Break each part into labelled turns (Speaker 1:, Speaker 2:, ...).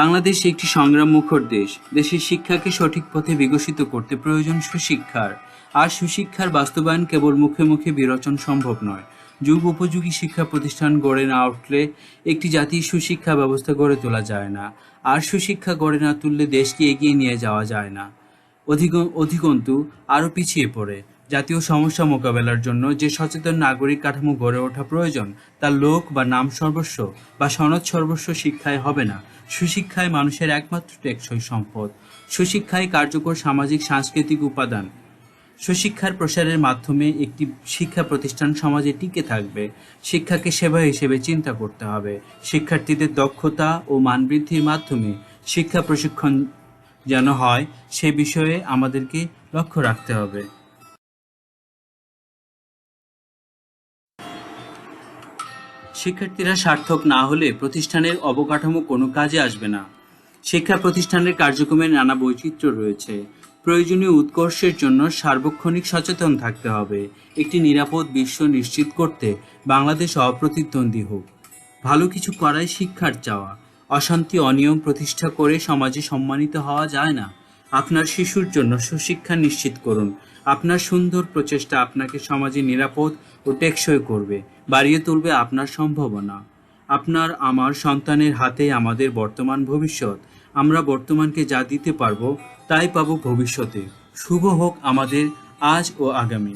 Speaker 1: বাংলাদেশ একটি সংগ্রামমুখর দেশ। দেশের শিক্ষাকে সঠিক পথে বিকশিত করতে প্রয়োজন সুশিক্ষার। আর সুশিক্ষার বাস্তবায়ন কেবল মুখে মুখে বিরোচন সম্ভব নয়। যুগ উপযোগী শিক্ষা প্রতিষ্ঠান গড়ে না উঠলে একটি জাতির সুশিক্ষা ব্যবস্থা গড়ে তোলা যায় না। আর সুশিক্ষা গড়ে না তুললে দেশকে এগিয়ে নিয়ে যাওয়া যায় না, অধিকন্তু আরও পিছিয়ে পড়ে। জাতীয় সমস্যা মোকাবেলার জন্য যে সচেতন নাগরিক কাঠামো গড়ে ওঠা প্রয়োজন, তার লোক বা নাম সর্বস্ব বা সনদ সর্বস্ব শিক্ষায় হবে না। সুশিক্ষায় মানুষের একমাত্র টেকসই সম্পদ। সুশিক্ষায় কার্যকর সামাজিক সাংস্কৃতিক উপাদান। সুশিক্ষার প্রসারের মাধ্যমে একটি শিক্ষা প্রতিষ্ঠান সমাজে টিকে থাকবে। শিক্ষাকে সেবা হিসেবে চিন্তা করতে হবে। শিক্ষার্থীদের দক্ষতা ও মান বৃদ্ধির মাধ্যমে শিক্ষা প্রশিক্ষণ যেন হয়, সে বিষয়ে আমাদেরকে লক্ষ্য রাখতে হবে। শিক্ষার্থীরা সার্থক না হলে প্রতিষ্ঠানের অবকাঠামো কোনো কাজে আসবে না। শিক্ষা প্রতিষ্ঠানের কার্যক্রমে নানা বৈচিত্র্য রয়েছে। প্রয়োজনীয় উৎকর্ষের জন্য সার্বক্ষণিক সচেতন থাকতে হবে। একটি নিরাপদ বিশ্ব নিশ্চিত করতে বাংলাদেশ অপ্রতিদ্বন্দ্বী হোক। ভালো কিছু করাই শিক্ষার চাওয়া। অশান্তি অনিয়ম প্রতিষ্ঠা করে সমাজে সম্মানিত হওয়া যায় না। আপনার শিশুর জন্য সুশিক্ষা নিশ্চিত করুন। আপনার সুন্দর প্রচেষ্টা আপনাকে সমাজে নিরাপদ ও টেকসই করবে, বাড়িয়ে তুলবে আপনার সম্ভাবনা। আপনার আমার সন্তানের হাতে আমাদের বর্তমান ভবিষ্যৎ। আমরা বর্তমানকে যা দিতে পারবো তাই পাবো ভবিষ্যতে। শুভ হোক আমাদের আজ ও আগামী।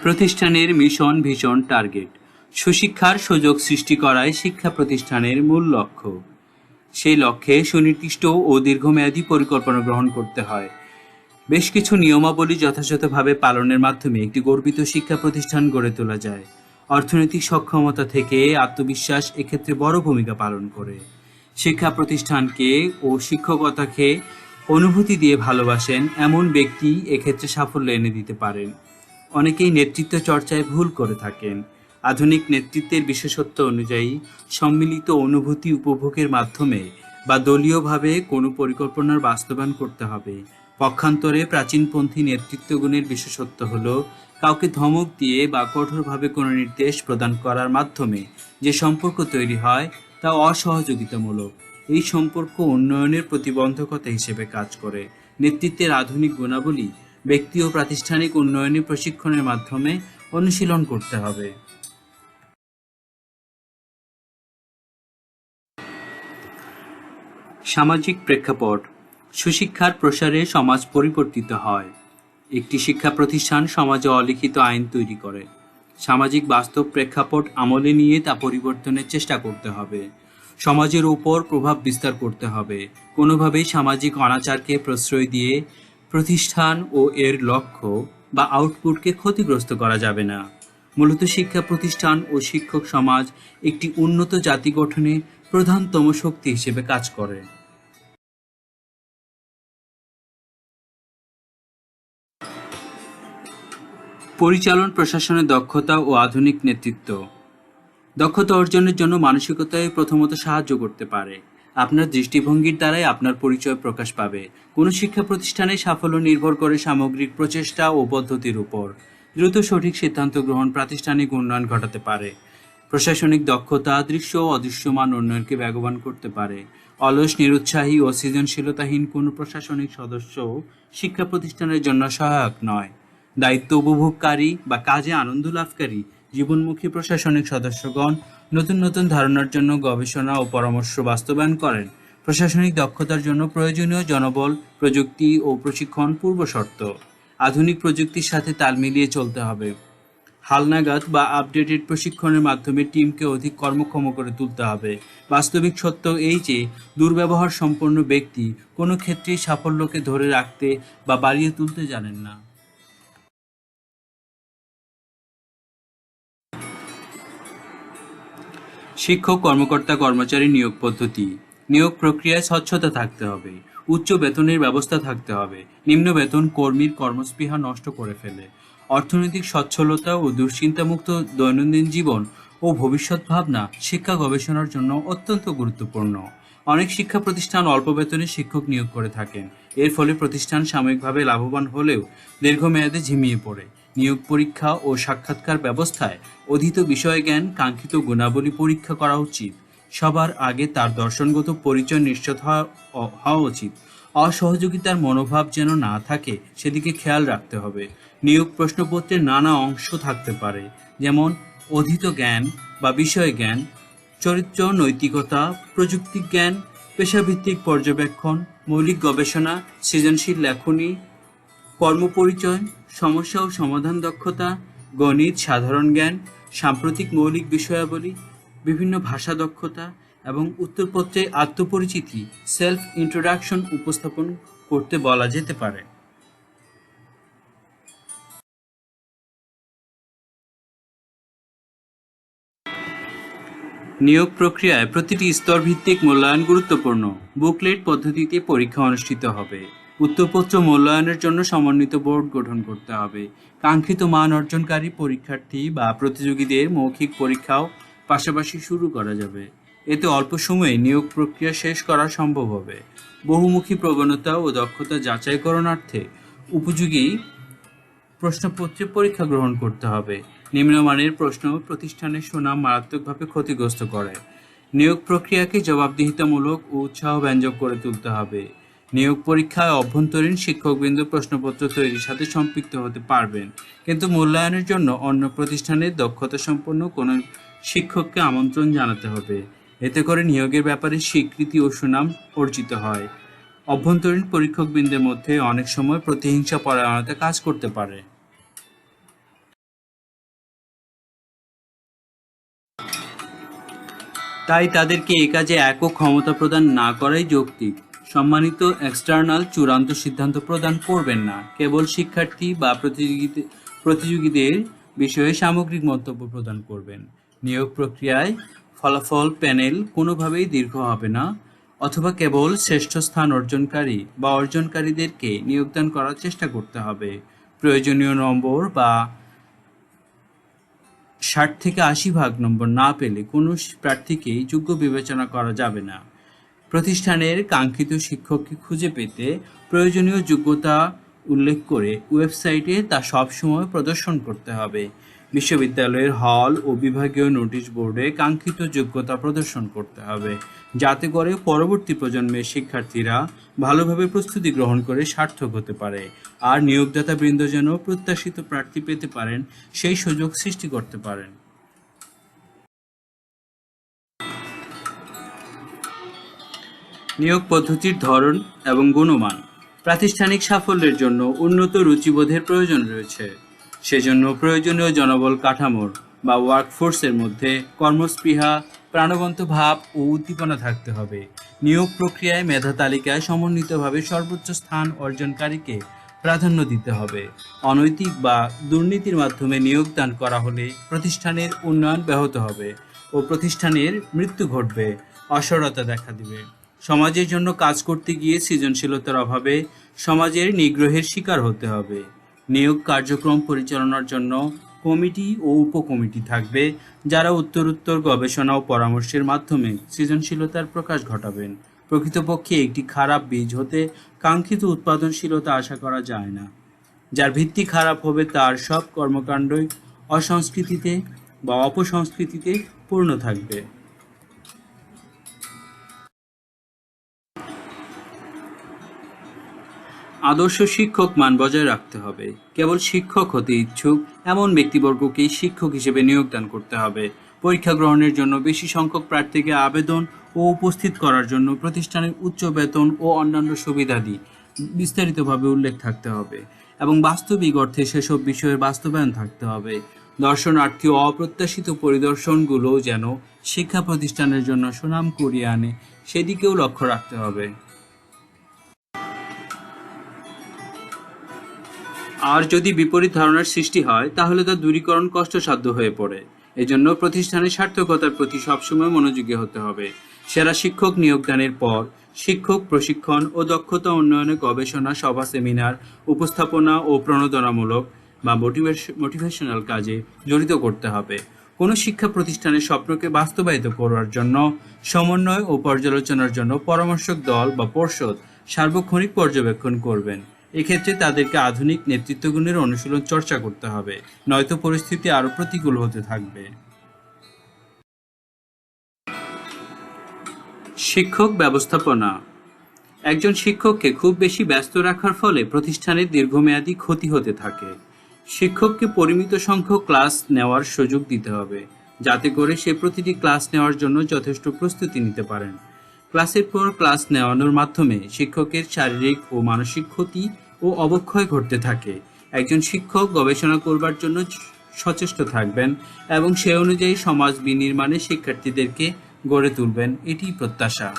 Speaker 1: প্রতিষ্ঠানের মিশন, ভিশন, টার্গেট। সুশিক্ষার সুযোগ সৃষ্টি করাই শিক্ষা প্রতিষ্ঠানের মূল লক্ষ্য। সেই লক্ষ্যে সুনির্দিষ্ট ও দীর্ঘমেয়াদী পরিকল্পনা গ্রহণ করতে হয়। বেশ কিছু নিয়মাবলী যথাযথভাবে পালনের মাধ্যমে একটি গর্বিত শিক্ষা প্রতিষ্ঠান গড়ে তোলা যায়। অর্থনৈতিক সক্ষমতা থেকে আত্মবিশ্বাস এক্ষেত্রে বড় ভূমিকা পালন করে। শিক্ষা প্রতিষ্ঠানকে ও শিক্ষকতাকে অনুভূতি দিয়ে ভালোবাসেন এমন ব্যক্তি এক্ষেত্রে সাফল্য এনে দিতে পারেন। অনেকেই নেতৃত্ব চর্চায় ভুল করে থাকেন। আধুনিক নেতৃত্বের বিশেষত্ব অনুযায়ী সম্মিলিত অনুভূতি উপভোগের মাধ্যমে বা দলীয়ভাবে কোনো পরিকল্পনার বাস্তবায়ন করতে হবে। পক্ষান্তরে প্রাচীনপন্থী নেতৃত্বগুণের বিশেষত্ব হল কাউকে ধমক দিয়ে বা কঠোরভাবে কোনো নির্দেশ প্রদান করার মাধ্যমে যে সম্পর্ক তৈরি হয় তা অসহযোগিতামূলক। এই সম্পর্ক উন্নয়নের প্রতিবন্ধকতা হিসেবে কাজ করে। নেতৃত্বের আধুনিক গুণাবলী ব্যক্তি ও প্রাতিষ্ঠানিক উন্নয়নে প্রশিক্ষণের মাধ্যমে অনুশীলন করতে হবে। সামাজিক প্রেক্ষাপট। সুশিক্ষার প্রসারে সমাজ পরিবর্তিত হয়। একটি শিক্ষা প্রতিষ্ঠান সমাজে অলিখিত আইন তৈরি করে। সামাজিক বাস্তব প্রেক্ষাপট আমলে নিয়ে তা পরিবর্তনের চেষ্টা করতে হবে। সমাজের উপর প্রভাব বিস্তার করতে হবে। কোনোভাবেই সামাজিক অনাচারকে প্রশ্রয় দিয়ে প্রতিষ্ঠান ও এর লক্ষ্য বা আউটপুটকে ক্ষতিগ্রস্ত করা যাবে না। মূলত শিক্ষা প্রতিষ্ঠান ও শিক্ষক সমাজ একটি উন্নত জাতি গঠনে প্রধানতম শক্তি হিসেবে কাজ করে। পরিচালন প্রশাসনের দক্ষতা ও আধুনিক নেতৃত্ব। দক্ষতা অর্জনের জন্য মানসিকতাই প্রথমত সাহায্য করতে পারে। আপনার দৃষ্টিভঙ্গির দ্বারাই আপনার পরিচয় প্রকাশ পাবে। কোনো শিক্ষা প্রতিষ্ঠানের সাফল্য নির্ভর করে সামগ্রিক প্রচেষ্টা ও পদ্ধতির উপর। দ্রুত সঠিক সিদ্ধান্ত গ্রহণ প্রাতিষ্ঠানিক উন্নয়ন ঘটাতে পারে। প্রশাসনিক দক্ষতা দৃশ্য ও অদৃশ্যমান উন্নয়নকে বেগবান করতে পারে। অলস, নিরুৎসাহী ও সৃজনশীলতাহীন কোনো প্রশাসনিক সদস্য শিক্ষা প্রতিষ্ঠানের জন্য সহায়ক নয়। দায়িত্ব উপভোগকারী বা কাজে আনন্দ লাভকারী জীবনমুখী প্রশাসনিক সদস্যগণ নতুন নতুন ধারণার জন্য গবেষণা ও পরামর্শ বাস্তবায়ন করেন। প্রশাসনিক দক্ষতার জন্য প্রয়োজনীয় জনবল, প্রযুক্তি ও প্রশিক্ষণ পূর্বশর্ত। আধুনিক প্রযুক্তির সাথে তাল মিলিয়ে চলতে হবে। হালনাগাদ বা আপডেটেড প্রশিক্ষণের মাধ্যমে টিমকে অধিক কর্মক্ষম করে তুলতে হবে। বাস্তবিক সত্য এই যে দুর্ব্যবহার সম্পন্ন ব্যক্তি কোনো ক্ষেত্রেই সাফল্যকে ধরে রাখতে বা বাড়িয়ে তুলতে জানেন না। শিক্ষক কর্মকর্তা কর্মচারী নিয়োগ পদ্ধতি। নিয়োগ প্রক্রিয়ায় স্বচ্ছতা থাকতে হবে। উচ্চ বেতনের ব্যবস্থা থাকতে হবে। নিম্ন বেতন কর্মীর কর্মস্পৃহা নষ্ট করে ফেলে। অর্থনৈতিক সচ্ছলতা ও দুশ্চিন্তামুক্ত দৈনন্দিন জীবন ও ভবিষ্যৎ ভাবনা শিক্ষা গবেষণার জন্য অত্যন্ত গুরুত্বপূর্ণ। অনেক শিক্ষা প্রতিষ্ঠান অল্প বেতনে শিক্ষক নিয়োগ করে থাকেন। এর ফলে প্রতিষ্ঠান সাময়িকভাবে লাভবান হলেও দীর্ঘমেয়াদে ঝিমিয়ে পড়ে। নিয়োগ পরীক্ষা ও সাক্ষাৎকার ব্যবস্থায় অধীত বিষয়জ্ঞান, কাঙ্ক্ষিত গুণাবলী পরীক্ষা করা উচিত। সবার আগে তার দর্শনগত পরিচয় নিশ্চিত হওয়া উচিত। অসহযোগিতার মনোভাব যেন না থাকে সেদিকে খেয়াল রাখতে হবে। নিয়োগ প্রশ্নপত্রের নানা অংশ থাকতে পারে, যেমন অধীত জ্ঞান বা বিষয় জ্ঞান, চরিত্র, নৈতিকতা, প্রযুক্তি জ্ঞান, পেশাভিত্তিক পর্যবেক্ষণ, মৌলিক গবেষণা, সৃজনশীল লেখনী, কর্মপরিচয়, সমস্যা ও সমাধান দক্ষতা, গণিত, সাধারণ জ্ঞান, সাম্প্রতিক মৌলিক বিষয়াবলী, বিভিন্ন ভাষা দক্ষতা এবং উত্তরপত্রে আত্মপরিচিতি, সেলফ ইন্ট্রোডাকশন উপস্থাপন করতে বলা যেতে পারে। নিয়োগ প্রক্রিয়ায় প্রতিটি স্তর ভিত্তিক মূল্যায়ন গুরুত্বপূর্ণ। বুকলেট পদ্ধতিতে পরীক্ষা অনুষ্ঠিত হবে। উত্তরপত্র মূল্যায়নের জন্য সমন্বিত বোর্ড গঠন করতে হবে। কাঙ্ক্ষিত মান অর্জনকারী পরীক্ষার্থী বা প্রতিযোগীদের মৌখিক পরীক্ষাও পাশাপাশি শুরু করা যাবে। এতে অল্প সময়ে নিয়োগ প্রক্রিয়া শেষ করা সম্ভব হবে। বহুমুখী প্রবণতা ও দক্ষতা যাচাইকরণার্থে উপযোগী প্রশ্নপত্রে পরীক্ষা গ্রহণ করতে হবে। নিম্নমানের প্রশ্ন প্রতিষ্ঠানের সুনাম মারাত্মকভাবে ক্ষতিগ্রস্ত করে। নিয়োগ প্রক্রিয়াকে জবাবদিহিতামূলক ও উৎসাহব্যঞ্জক করে তুলতে হবে। নিয়োগ পরীক্ষায় অভ্যন্তরীণ শিক্ষকবৃন্দ প্রশ্নপত্র তৈরির সাথে সম্পৃক্ত হতে পারবেন, কিন্তু মূল্যায়নের জন্য অন্য প্রতিষ্ঠানের দক্ষতা সম্পন্ন কোনো শিক্ষককে আমন্ত্রণ জানাতে হবে। এতে করে নিয়োগের ব্যাপারে স্বীকৃতি ও সুনাম অর্জিত হয়। অভ্যন্তরীণ পরীক্ষকবৃন্দের মধ্যে অনেক সময় প্রতিহিংসা পরায়ণতা কাজ করতে পারে। তাই তাদেরকে এ কাজে একক ক্ষমতা প্রদান না করাই যৌক্তিক। সম্মানিত এক্সটার্নাল চূড়ান্ত সিদ্ধান্ত প্রদান করবেন না, কেবল শিক্ষার্থী বা প্রতিযোগীদের বিষয়ে সামগ্রিক মন্তব্য প্রদান করবেন। নিয়োগ প্রক্রিয়ায় ফলাফল প্যানেল কোনোভাবেই দীর্ঘ হবে না, অথবা কেবল শ্রেষ্ঠ স্থান অর্জনকারী বা অর্জনকারীদেরকে নিয়োগদান করার চেষ্টা করতে হবে। প্রয়োজনীয় নম্বর বা 60 থেকে 80% নম্বর না পেলে কোনো প্রার্থীকেই যোগ্য বিবেচনা করা যাবে না। প্রতিষ্ঠানের কাঙ্ক্ষিত শিক্ষককে খুঁজে পেতে প্রয়োজনীয় যোগ্যতা উল্লেখ করে ওয়েবসাইটে তা সবসময় প্রদর্শন করতে হবে। বিশ্ববিদ্যালয়ের হল ও বিভাগীয় নোটিশ বোর্ডে কাঙ্ক্ষিত যোগ্যতা প্রদর্শন করতে হবে, যাতে করে পরবর্তী প্রজন্মের শিক্ষার্থীরা ভালোভাবে প্রস্তুতি গ্রহণ করে সার্থক হতে পারে আর নিয়োগদাতাবৃন্দ যেন প্রত্যাশিত প্রার্থী পেতে পারেন সেই সুযোগ সৃষ্টি করতে পারেন। নিয়োগ পদ্ধতির ধরন এবং গুণমান। প্রাতিষ্ঠানিক সাফল্যের জন্য উন্নত রুচিবোধের প্রয়োজন রয়েছে। সেজন্য প্রয়োজনীয় জনবল কাঠামোর বা ওয়ার্কফোর্সের মধ্যে কর্মস্পৃহা, প্রাণবন্ত ভাব ও উদ্দীপনা থাকতে হবে। নিয়োগ প্রক্রিয়ায় মেধা তালিকায় সমন্বিতভাবে সর্বোচ্চ স্থান অর্জনকারীকে প্রাধান্য দিতে হবে। অনৈতিক বা দুর্নীতির মাধ্যমে নিয়োগদান করা হলে প্রতিষ্ঠানের উন্নয়ন ব্যাহত হবে ও প্রতিষ্ঠানের মৃত্যু ঘটবে, অসাড়তা দেখা দিবে। সমাজের জন্য কাজ করতে গিয়ে সৃজনশীলতার অভাবে সমাজের নিগ্রহের শিকার হতে হবে। নিয়োগ কার্যক্রম পরিচালনার জন্য কমিটি ও উপকমিটি থাকবে, যারা উত্তরোত্তর গবেষণা ও পরামর্শের মাধ্যমে সৃজনশীলতার প্রকাশ ঘটাবেন। প্রকৃতপক্ষে একটি খারাপ বীজ হতে কাঙ্ক্ষিত উৎপাদনশীলতা আশা করা যায় না। যার ভিত্তি খারাপ হবে তার সব কর্মকাণ্ডই অসংস্কৃতিতে বা অপসংস্কৃতিতে পূর্ণ থাকবে। আদর্শ শিক্ষক মান বজায় রাখতে হবে। কেবল শিক্ষক হতে ইচ্ছুক এমন ব্যক্তিবর্গকেই শিক্ষক হিসেবে নিয়োগদান করতে হবে। পরীক্ষা গ্রহণের জন্য বেশি সংখ্যক প্রার্থীকে আবেদন ও উপস্থিত করার জন্য প্রতিষ্ঠানের উচ্চ বেতন ও অন্যান্য সুবিধাদি বিস্তারিতভাবে উল্লেখ থাকতে হবে এবং বাস্তবিক অর্থে সেসব বিষয়ের বাস্তবায়ন থাকতে হবে। দর্শনার্থী ও অপ্রত্যাশিত পরিদর্শনগুলোও যেন শিক্ষা প্রতিষ্ঠানের জন্য সুনাম কুড়িয়ে আনে, সেদিকেও লক্ষ্য রাখতে হবে। আর যদি বিপরীত ধারণার সৃষ্টি হয় তাহলে তা দূরীকরণ কষ্টসাধ্য হয়ে পড়ে। এজন্য প্রতিষ্ঠানের সার্থকতার প্রতি সবসময় মনোযোগী হতে হবে। সেরা শিক্ষক নিয়োগদানের পর শিক্ষক প্রশিক্ষণ ও দক্ষতা উন্নয়নে গবেষণা, সভা, সেমিনার, উপস্থাপনা ও প্রণোদনামূলক বা মোটিভেশনাল কাজে জড়িত করতে হবে। কোনো শিক্ষা প্রতিষ্ঠানের স্বপ্নকে বাস্তবায়িত করার জন্য সমন্বয় ও পর্যালোচনার জন্য পরামর্শক দল বা পর্ষদ সার্বক্ষণিক পর্যবেক্ষণ করবেন। এক্ষেত্রে তাদেরকে আধুনিক নেতৃত্বগুণের অনুশীলন চর্চা করতে হবে, নয়তো পরিস্থিতি আরও প্রতিকূল হতে থাকবে। শিক্ষক ব্যবস্থাপনা। একজন শিক্ষককে খুব বেশি ব্যস্ত রাখার ফলে প্রতিষ্ঠানের দীর্ঘমেয়াদী ক্ষতি হতে থাকে। শিক্ষককে পরিমিত সংখ্যক ক্লাস নেওয়ার সুযোগ দিতে হবে, যাতে করে সে প্রতিটি ক্লাস নেওয়ার জন্য যথেষ্ট প্রস্তুতি নিতে পারেন। ক্লাসের পর ক্লাস নেওয়ানোর মাধ্যমে শিক্ষকের শারীরিক ও মানসিক ক্ষতি ও অবক্ষয় ঘটতে থাকে। একজন শিক্ষক গবেষণা করবার জন্য সচেষ্ট থাকবেন এবং সে অনুযায়ী সমাজ বিনির্মাণে শিক্ষার্থীদেরকে গড়ে তুলবেন, এটিই প্রত্যাশা।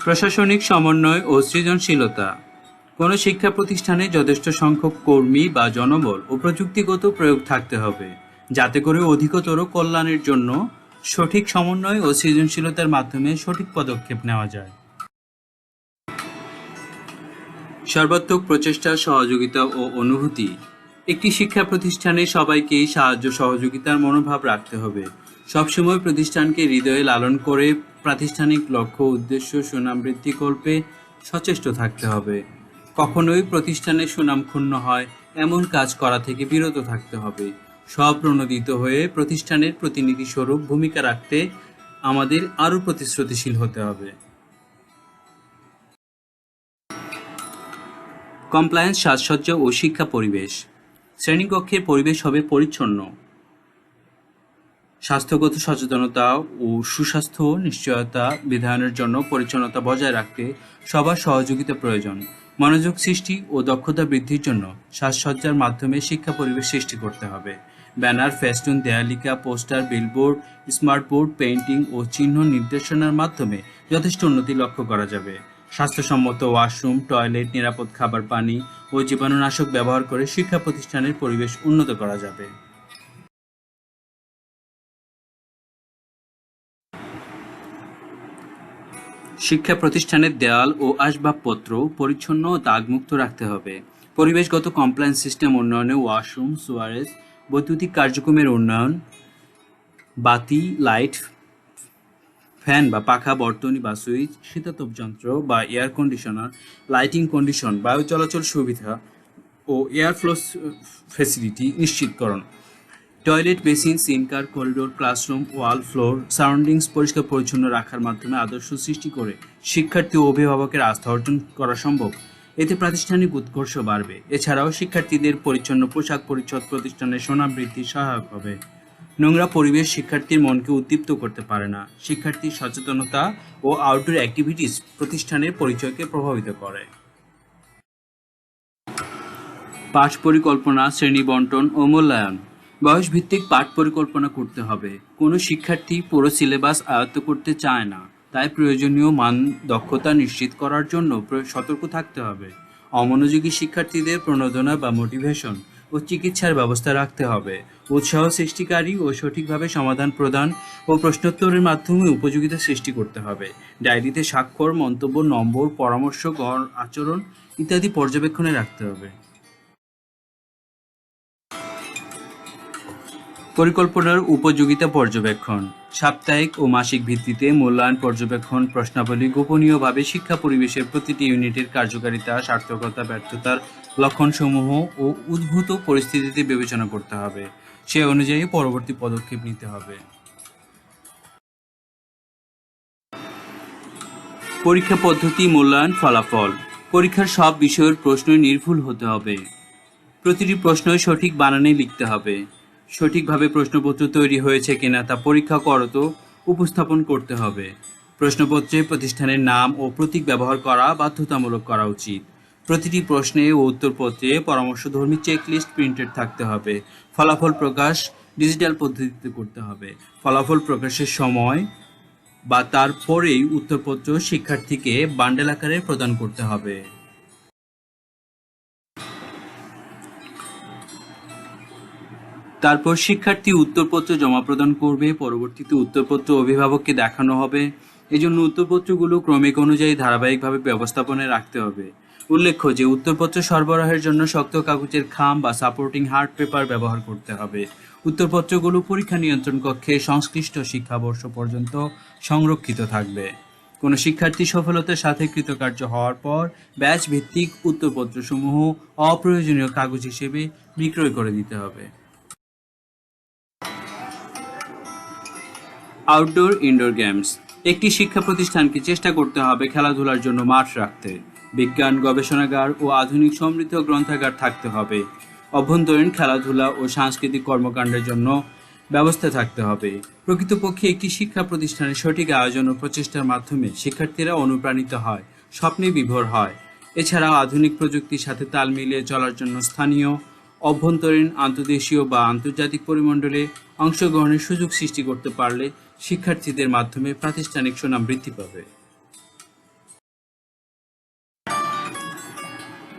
Speaker 1: প্রশাসনিক সমন্বয় ও সৃজনশীলতা। কোনো শিক্ষা প্রতিষ্ঠানে যথেষ্ট সংখ্যক কর্মী বা জনবল ও প্রযুক্তিগত প্রয়োগ থাকতে হবে, যাতে করে অধিকতর কল্যাণের জন্য সঠিক সমন্বয় ও সৃজনশীলতার মাধ্যমে সঠিক পদক্ষেপ নেওয়া যায়। সর্বাত্মক প্রচেষ্টা, সহযোগিতা ও অনুভূতি। একটি শিক্ষা প্রতিষ্ঠানে সবাইকেই সাহায্য সহযোগিতার মনোভাব রাখতে হবে। সবসময় প্রতিষ্ঠানকে হৃদয়ে লালন করে প্রাতিষ্ঠানিক লক্ষ্য, উদ্দেশ্য, সুনাম বৃদ্ধিকল্পে সচেষ্ট থাকতে হবে। কখনোই প্রতিষ্ঠানের সুনাম ক্ষুণ্ণ হয় এমন কাজ করা থেকে বিরত থাকতে হবে। স্বপ্রণোদিত হয়ে প্রতিষ্ঠানের প্রতিনিধি স্বরূপ ভূমিকা রাখতে আমাদের আরও প্রতিশ্রুতিশীল হতে হবে। কমপ্লায়েন্স, সাজসজ্জা ও শিক্ষা পরিবেশ। শ্রেণীকক্ষের পরিবেশ হবে পরিচ্ছন্ন। স্বাস্থ্যগত সচেতনতা ও সুস্বাস্থ্য নিশ্চয়তা বিধানের জন্য পরিচ্ছন্নতা বজায় রাখতে সবার সহযোগিতা প্রয়োজন। মনোযোগ সৃষ্টি ও দক্ষতা বৃদ্ধির জন্য সাজসজ্জার মাধ্যমে শিক্ষা পরিবেশ সৃষ্টি করতে হবে। ব্যানার, ফেস্টুন, দেয়ালিকা, poster, billboard, smart board, painting ও চিহ্ন নির্দেশনার মাধ্যমে যথেষ্ট উন্নতি লক্ষ্য করা যাবে। স্বাস্থ্যসম্মত ওয়াশরুম, টয়লেট, নিরাপদ খাবার, পানি ও জীবাণুনাশক ব্যবহার করে শিক্ষা প্রতিষ্ঠানের পরিবেশ উন্নত করা যাবে। শিক্ষা প্রতিষ্ঠানের দেয়াল ও আসবাবপত্র পরিচ্ছন্ন ও দাগমুক্ত রাখতে হবে। পরিবেশগত কমপ্লায়েন্স সিস্টেম উন্নয়নে ওয়াশরুম, সুয়ারেজ, বৈদ্যুতিক কার্যক্রমের উন্নয়ন, বাতি, লাইট, ফ্যান বা পাখা, বর্তনী বা সুইচ, শীতাতপ যন্ত্র বা এয়ার কন্ডিশনার, লাইটিং কন্ডিশন, বায়ু চলাচল সুবিধা ও এয়ার ফ্লো ফ্যাসিলিটি নিশ্চিতকরণ। টয়লেট, বেসিন, সিনকার, করিডোর, ক্লাসরুম, ওয়াল, ফ্লোর, সারাউন্ডিংস পরিষ্কার পরিচ্ছন্ন রাখার মাধ্যমে আদর্শ সৃষ্টি করে শিক্ষার্থী ও অভিভাবকের আস্থা অর্জন করা সম্ভব। এতে প্রাতিষ্ঠানিক উৎকর্ষ বাড়বে। এছাড়াও শিক্ষার্থীদের পরিচ্ছন্ন পোশাক পরিচ্ছদ প্রতিষ্ঠানের সুনাম বৃদ্ধি সহায়ক হবে। নোংরা পরিবেশ শিক্ষার্থীর মনকে উদ্দীপ্ত করতে পারে না। শিক্ষার্থীর সচেতনতা ও আউটডোর অ্যাক্টিভিটিস প্রতিষ্ঠানের পরিচয়কে প্রভাবিত করে। পাঠ পরিকল্পনা, শ্রেণী বন্টন ও মূল্যায়ন। বয়সভিত্তিক পাঠ পরিকল্পনা করতে হবে। কোনো শিক্ষার্থী পুরো সিলেবাস আয়ত্ত করতে চায় না, তাই প্রয়োজনীয় মান দক্ষতা নিশ্চিত করার জন্য সতর্ক থাকতে হবে। অমনোযোগী শিক্ষার্থীদের প্রণোদনা বা মোটিভেশন ও চিকিৎসার ব্যবস্থা রাখতে হবে। উৎসাহ সৃষ্টিকারী ও সঠিকভাবে সমাধান প্রদান ও প্রশ্নোত্তরের মাধ্যমে উপযোগিতা সৃষ্টি করতে হবে। ডায়েরিতে স্বাক্ষর, মন্তব্য, নম্বর, পরামর্শ, গড় আচরণ ইত্যাদি পর্যবেক্ষণে রাখতে হবে। পরিকল্পনার উপযোগিতা পর্যবেক্ষণ। সাপ্তাহিক ও মাসিক ভিত্তিতে মূল্যায়ন পর্যবেক্ষণ প্রশ্নাবলী গোপনীয়ভাবে শিক্ষা পরিবেশের প্রতিটি ইউনিটের কার্যকারিতা, সার্থকতা, ব্যর্থতার লক্ষণসমূহ ও উদ্ভূত পরিস্থিতিতে বিবেচনা করতে হবে। সে অনুযায়ী পরবর্তী পদক্ষেপ নিতে হবে। পরীক্ষা পদ্ধতি, মূল্যায়ন, ফলাফল। পরীক্ষার সব বিষয়ের প্রশ্নই নির্ভুল হতে হবে। প্রতিটি প্রশ্নই সঠিক বানানে লিখতে হবে। সঠিকভাবে প্রশ্নপত্র তৈরি হয়েছে কিনা তা পরীক্ষা করত উপস্থাপন করতে হবে। প্রশ্নপত্রে প্রতিষ্ঠানের নাম ও প্রতীক ব্যবহার করা বাধ্যতামূলক করা উচিত। প্রতিটি প্রশ্নে ও উত্তরপত্রে পরামর্শধর্মী চেকলিস্ট প্রিন্টেড থাকতে হবে। ফলাফল প্রকাশ ডিজিটাল পদ্ধতিতে করতে হবে। ফলাফল প্রকাশের সময় বা তারপরেই উত্তরপত্র শিক্ষার্থীকে বান্ডেল আকারে প্রদান করতে হবে। তারপর শিক্ষার্থী উত্তরপত্র জমা প্রদান করবে। পরবর্তীতে উত্তরপত্র অভিভাবককে দেখানো হবে। এজন্য উত্তরপত্রগুলো ক্রমিক অনুযায়ী ধারাবাহিকভাবে ব্যবস্থাপনায় রাখতে হবে। উল্লেখ্য যে উত্তরপত্র সরবরাহের জন্য শক্ত কাগজের খাম বা সাপোর্টিং হার্ড পেপার ব্যবহার করতে হবে। উত্তরপত্রগুলো পরীক্ষা নিয়ন্ত্রণ কক্ষে সংশ্লিষ্ট শিক্ষাবর্ষ পর্যন্ত সংরক্ষিত থাকবে। কোনো শিক্ষার্থী সফলতার সাথে কৃতকার্য হওয়ার পর ব্যাচ ভিত্তিক উত্তরপত্রসমূহ অপ্রয়োজনীয় কাগজ হিসেবে বিক্রয় করে দিতে হবে। Outdoor indoor games. একটি শিক্ষা প্রতিষ্ঠানকে চেষ্টা করতে হবে খেলাধুলার জন্য মাঠ রাখতে। বিজ্ঞান গবেষণাগার ও আধুনিক সমৃদ্ধ গ্রন্থাগার থাকতে হবে। অভ্যন্তরীণ খেলাধুলা ও সাংস্কৃতিক কর্মকাণ্ডের জন্য ব্যবস্থা থাকতে হবে। প্রকৃতপক্ষে একটি শিক্ষা প্রতিষ্ঠানের সঠিক আয়োজন ও প্রচেষ্টার মাধ্যমে শিক্ষার্থীরা অনুপ্রাণিত হয়, স্বপ্নে বিভোর হয়। এছাড়াও আধুনিক প্রযুক্তির সাথে তাল মিলিয়ে চলার জন্য স্থানীয়, অভ্যন্তরীণ, আন্তর্দেশীয় বা আন্তর্জাতিক পরিমণ্ডলে অংশগ্রহণের সুযোগ সৃষ্টি করতে পারলে শিক্ষার্থীদের মাধ্যমে প্রাতিষ্ঠানিক সুনাম বৃদ্ধি পাবে।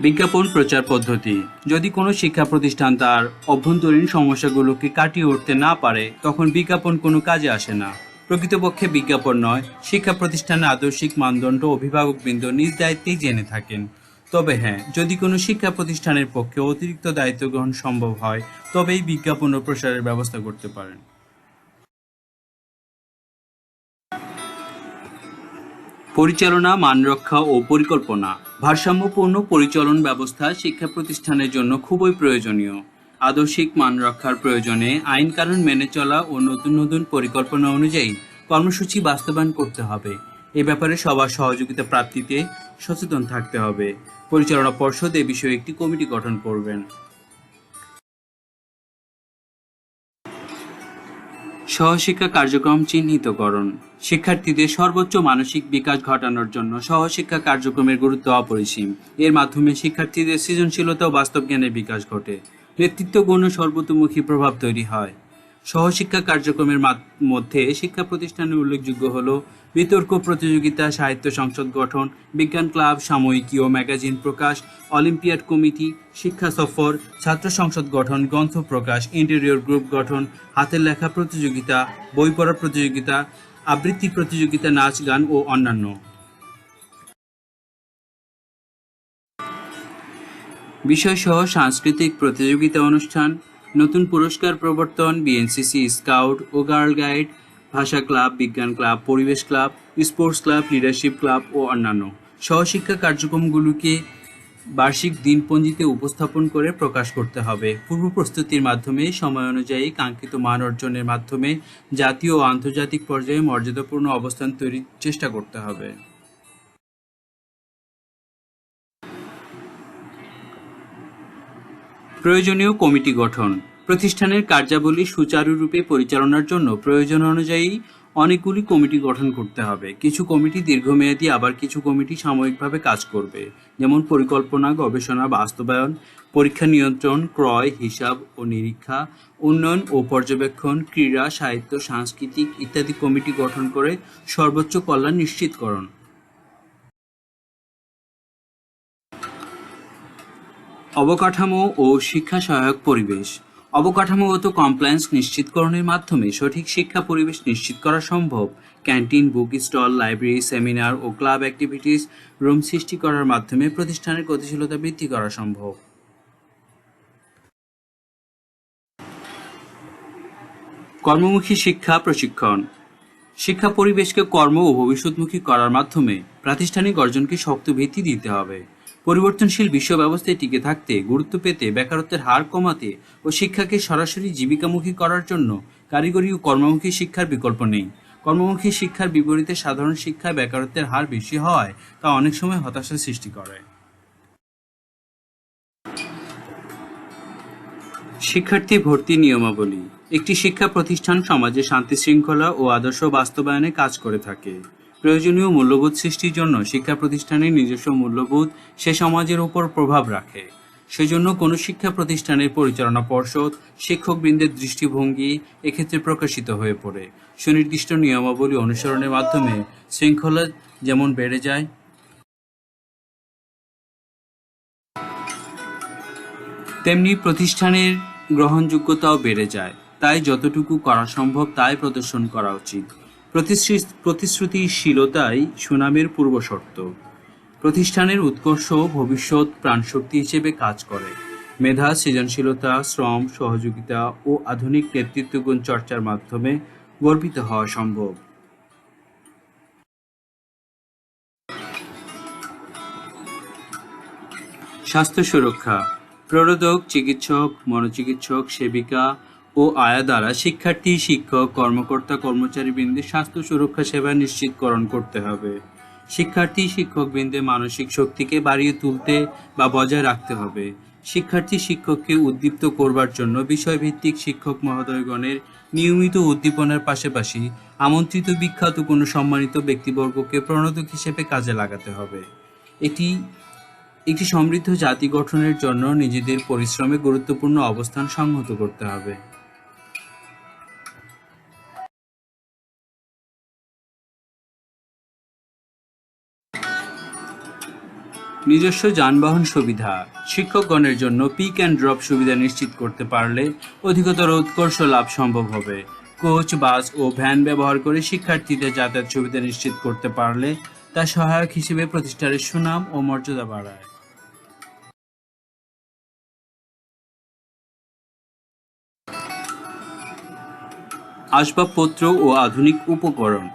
Speaker 1: বিজ্ঞাপন প্রচার পদ্ধতি। যদি কোনো শিক্ষা প্রতিষ্ঠান তার অভ্যন্তরীণ সমস্যাগুলোকে কাটিয়ে উঠতে না পারে, তখন বিজ্ঞাপন কোনো কাজে আসে না। প্রকৃতপক্ষে বিজ্ঞাপন নয়, শিক্ষা প্রতিষ্ঠানের আদর্শিক মানদণ্ড অভিভাবকবৃন্দ নিজ দায়িত্বেই জেনে থাকেন। তবে হ্যাঁ, যদি কোনো শিক্ষা প্রতিষ্ঠানের পক্ষে অতিরিক্ত দায়িত্ব গ্রহণ সম্ভব হয়, তবেই বিজ্ঞাপন ও প্রসারের ব্যবস্থা করতে পারেন। পরিচালনা, মানরক্ষা ও পরিকল্পনা। ভারসাম্যপূর্ণ পরিচালন ব্যবস্থা শিক্ষা প্রতিষ্ঠানের জন্য খুবই প্রয়োজনীয়। আদর্শিক মান রক্ষার প্রয়োজনে আইন কানুন মেনে চলা ও নতুন নতুন পরিকল্পনা অনুযায়ী কর্মসূচি বাস্তবায়ন করতে হবে। এ ব্যাপারে সবার সহযোগিতা প্রাপ্তিতে সচেতন থাকতে হবে। পরিচালনা পর্ষদ এ বিষয়ে একটি কমিটি গঠন করবেন। সহশিক্ষা কার্যক্রম চিহ্নিতকরণ। শিক্ষার্থীদের সর্বোচ্চ মানসিক বিকাশ ঘটানোর জন্য সহশিক্ষা কার্যক্রমের গুরুত্ব অপরিসীম। এর মাধ্যমে শিক্ষার্থীদের সৃজনশীলতা ও বাস্তব জ্ঞানের বিকাশ ঘটে, নেতৃত্ব গুণ ও সর্বতোমুখী প্রভাব তৈরি হয়। সহশিক্ষা কার্যক্রমের মধ্যে শিক্ষা প্রতিষ্ঠানের উল্লেখযোগ্য হল বিতর্ক প্রতিযোগিতা, সাহিত্য সংসদ গঠন, বিজ্ঞান ক্লাব, সাময়িকী ও ম্যাগাজিন প্রকাশ, অলিম্পিয়াড কমিটি, শিক্ষা সফর, ছাত্র সংসদ গঠন, গ্রন্থ প্রকাশ, ইন্টেরিয়র গ্রুপ গঠন, হাতের লেখা প্রতিযোগিতা, বই পড়ার প্রতিযোগিতা, আবৃত্তি প্রতিযোগিতা, নাচ গান ও অন্যান্য। বিষয়সহ সাংস্কৃতিক প্রতিযোগিতা অনুষ্ঠান, নতুন পুরস্কার প্রবর্তন, বিএনসিসি, স্কাউট ও গার্ল গাইড, ভাষা ক্লাব, বিজ্ঞান ক্লাব, পরিবেশ club, sports club, leadership club ও অন্যান্য। সহশিক্ষা কার্যক্রমগুলোকে বার্ষিক দিনপঞ্জিতে উপস্থাপন করে প্রকাশ করতে হবে। পূর্ব প্রস্তুতির মাধ্যমে সময় অনুযায়ী কাঙ্ক্ষিত মান অর্জনের মাধ্যমে জাতীয় ও আন্তর্জাতিক পর্যায়ে মর্যাদাপূর্ণ অবস্থান তৈরির চেষ্টা করতে হবে। প্রয়োজনীয় কমিটি গঠন। প্রতিষ্ঠানের কার্যাবলী সুচারুরূপে পরিচালনার জন্য প্রয়োজন অনুযায়ী অনেকগুলি কমিটি গঠন করতে হবে। কিছু কমিটি দীর্ঘমেয়াদী, আবার কিছু কমিটি সাময়িকভাবে কাজ করবে, যেমন পরিকল্পনা, গবেষণা, বাস্তবায়ন, পরীক্ষা নিয়ন্ত্রণ, ক্রয়, হিসাব ও নিরীক্ষা, উন্নয়ন ও পর্যবেক্ষণ, ক্রীড়া, সাহিত্য, সাংস্কৃতিক ইত্যাদি কমিটি গঠন করে সর্বোচ্চ কল্যাণ নিশ্চিতকরণ। অবকাঠামো ও শিক্ষা সহায়ক পরিবেশ। অবকাঠামোগত কমপ্লায়েন্স নিশ্চিতকরণের মাধ্যমে সঠিক শিক্ষা পরিবেশ নিশ্চিত করা সম্ভব। Canteen, book stall, library, seminar ও ক্লাব অ্যাক্টিভিটিস রুম সৃষ্টি করার মাধ্যমে প্রতিষ্ঠানের গতিশীলতা বৃদ্ধি করা সম্ভব। কর্মমুখী শিক্ষা প্রশিক্ষণ। শিক্ষা পরিবেশকে কর্ম ও ভবিষ্যৎমুখী করার মাধ্যমে প্রাতিষ্ঠানিক অর্জনকে শক্ত ভিত্তি দিতে হবে। পরিবর্তনশীল বিশ্ব ব্যবস্থায় টিকে থাকতে, গুরুত্ব পেতে, বেকারত্বের হার কমাতে ও শিক্ষাকে সরাসরি জীবিকামুখী করার জন্য কারিগরি ও কর্মমুখী শিক্ষার বিকল্প নেই। কর্মমুখী শিক্ষার বিপরীতে সাধারণ শিক্ষায় বেকারত্বের হার বেশি হওয়ায় তা অনেক সময় হতাশার সৃষ্টি করে। শিক্ষার্থী ভর্তি নিয়মাবলী। একটি শিক্ষা প্রতিষ্ঠান সমাজে শান্তি শৃঙ্খলা ও আদর্শ বাস্তবায়নে কাজ করে থাকে। প্রয়োজনীয় মূল্যবোধ সৃষ্টির জন্য শিক্ষা প্রতিষ্ঠানের নিজস্ব মূল্যবোধ সে সমাজের উপর প্রভাব রাখে। সেজন্য কোনো শিক্ষা প্রতিষ্ঠানের পরিচালনা পর্ষদ, শিক্ষকবৃন্দের দৃষ্টিভঙ্গি এক্ষেত্রে প্রকাশিত হয়ে পড়ে। সুনির্দিষ্ট নিয়মাবলী অনুসরণের মাধ্যমে শৃঙ্খলা যেমন বেড়ে যায়, তেমনি প্রতিষ্ঠানের গ্রহণযোগ্যতাও বেড়ে যায়। তাই যতটুকু করা সম্ভব তাই প্রদর্শন করা উচিত। প্রতিশ্রুতিশীলতাই সুনামের পূর্বশর্ত। প্রতিষ্ঠানের উৎকর্ষ ভবিষ্যৎ প্রাণশক্তি হিসেবে কাজ করে। মেধা, সৃজনশীলতা, শ্রম, সহযোগিতা ও আধুনিক নেতৃত্বগুণ চর্চার মাধ্যমে গর্বিত হওয়া সম্ভব। স্বাস্থ্য সুরক্ষা, প্রবর্ধক, চিকিৎসক, মনোচিকিৎসক, সেবিকা ও আয়া দ্বারা শিক্ষার্থী, শিক্ষক, কর্মকর্তা, কর্মচারীবৃন্দের স্বাস্থ্য সুরক্ষা সেবা নিশ্চিতকরণ করতে হবে। শিক্ষার্থী, শিক্ষকবৃন্দের মানসিক শক্তিকে বাড়িয়ে তুলতে বা বজায় রাখতে হবে। শিক্ষার্থী, শিক্ষককে উদ্দীপ্ত করবার জন্য বিষয়ভিত্তিক শিক্ষক মহোদয়গণের নিয়মিত উদ্দীপনার পাশাপাশি আমন্ত্রিত বিখ্যাত কোনো সম্মানিত ব্যক্তিবর্গকে প্রণোদক হিসেবে কাজে লাগাতে হবে। এটি একটি সমৃদ্ধ জাতি গঠনের জন্য নিজেদের পরিশ্রমে গুরুত্বপূর্ণ অবস্থান সংহত করতে হবে। নিজস্ব যানবাহন সুবিধা, শিক্ষকগণের জন্য পিক অ্যান্ড ড্রপ সুবিধা নিশ্চিত করতে পারলে অধিকতর উৎকর্ষ লাভ সম্ভব হবে। কোচ, বাস ও ভ্যান ব্যবহার করে শিক্ষার্থীদের যাতায়াত সুবিধা নিশ্চিত করতে পারলে তা সহায়ক হিসেবে প্রতিষ্ঠানের সুনাম ও মর্যাদা বাড়ায়। আসবাবপত্র ও আধুনিক উপকরণ,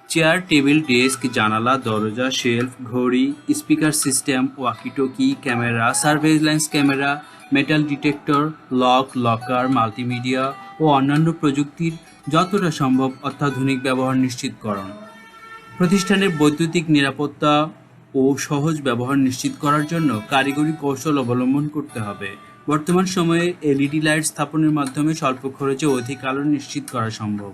Speaker 1: চেয়ার, টেবিল, ডেস্ক, জানালা, দরজা, শেলফ, ঘড়ি, speaker system, walkie talkie, camera, surveillance camera, metal detector, lock, locker, multimedia ও অন্যান্য প্রযুক্তির যতটা সম্ভব অত্যাধুনিক ব্যবহার নিশ্চিতকরণ। প্রতিষ্ঠানের বৈদ্যুতিক নিরাপত্তা ও সহজ ব্যবহার নিশ্চিত করার জন্য কারিগরি কৌশল অবলম্বন করতে হবে। বর্তমান সময়ে এলইডি লাইট স্থাপনের মাধ্যমে স্বল্প খরচে অধিক আলো নিশ্চিত করা সম্ভব।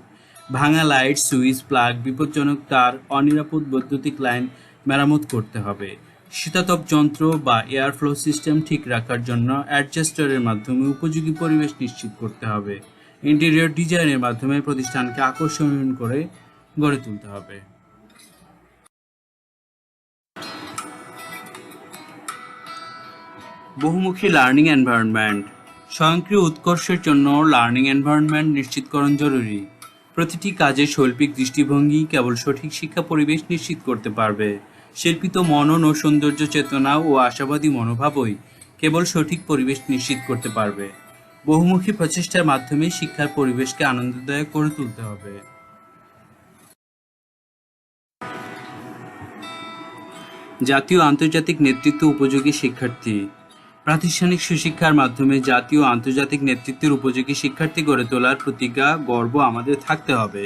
Speaker 1: ভাঙা লাইট, সুইচ, প্লাগ, বিপজ্জনক তার, অনিরাপদ বৈদ্যুতিক লাইন মেরামত করতে হবে। শীতাতপ যন্ত্র বা এয়ার ফ্লো সিস্টেম ঠিক রাখার জন্য অ্যাডজাস্টারের মাধ্যমে উপযোগী পরিবেশ নিশ্চিত করতে হবে। ইন্টেরিয়র ডিজাইনের মাধ্যমে প্রতিষ্ঠানকে আকর্ষণীয় করে গড়ে তুলতে হবে। বহুমুখী লার্নিং এনভায়রনমেন্ট, স্বয়ংক্রিয় উৎকর্ষের জন্য লার্নিং এনভায়রনমেন্ট নিশ্চিতকরণ জরুরি। প্রতিটি কাজে শৈল্পিক দৃষ্টিভঙ্গি কেবল সঠিক শিক্ষা পরিবেশ নিশ্চিত করতে পারবে। শিল্পিত মনন ও সৌন্দর্য চেতনা ও আশাবাদী মনোভাবই কেবল সঠিক পরিবেশ নিশ্চিত করতে পারবে। বহুমুখী প্রচেষ্টার মাধ্যমে শিক্ষার পরিবেশকে আনন্দদায়ক করে তুলতে হবে। জাতীয় আন্তর্জাতিক নেতৃত্ব উপযোগী শিক্ষার্থী, প্রাতিষ্ঠানিক সুশিক্ষার মাধ্যমে জাতীয় আন্তর্জাতিক নেতৃত্বের উপযোগী শিক্ষার্থী গড়ে তোলার প্রতিজ্ঞা, গর্ব আমাদের থাকতে হবে।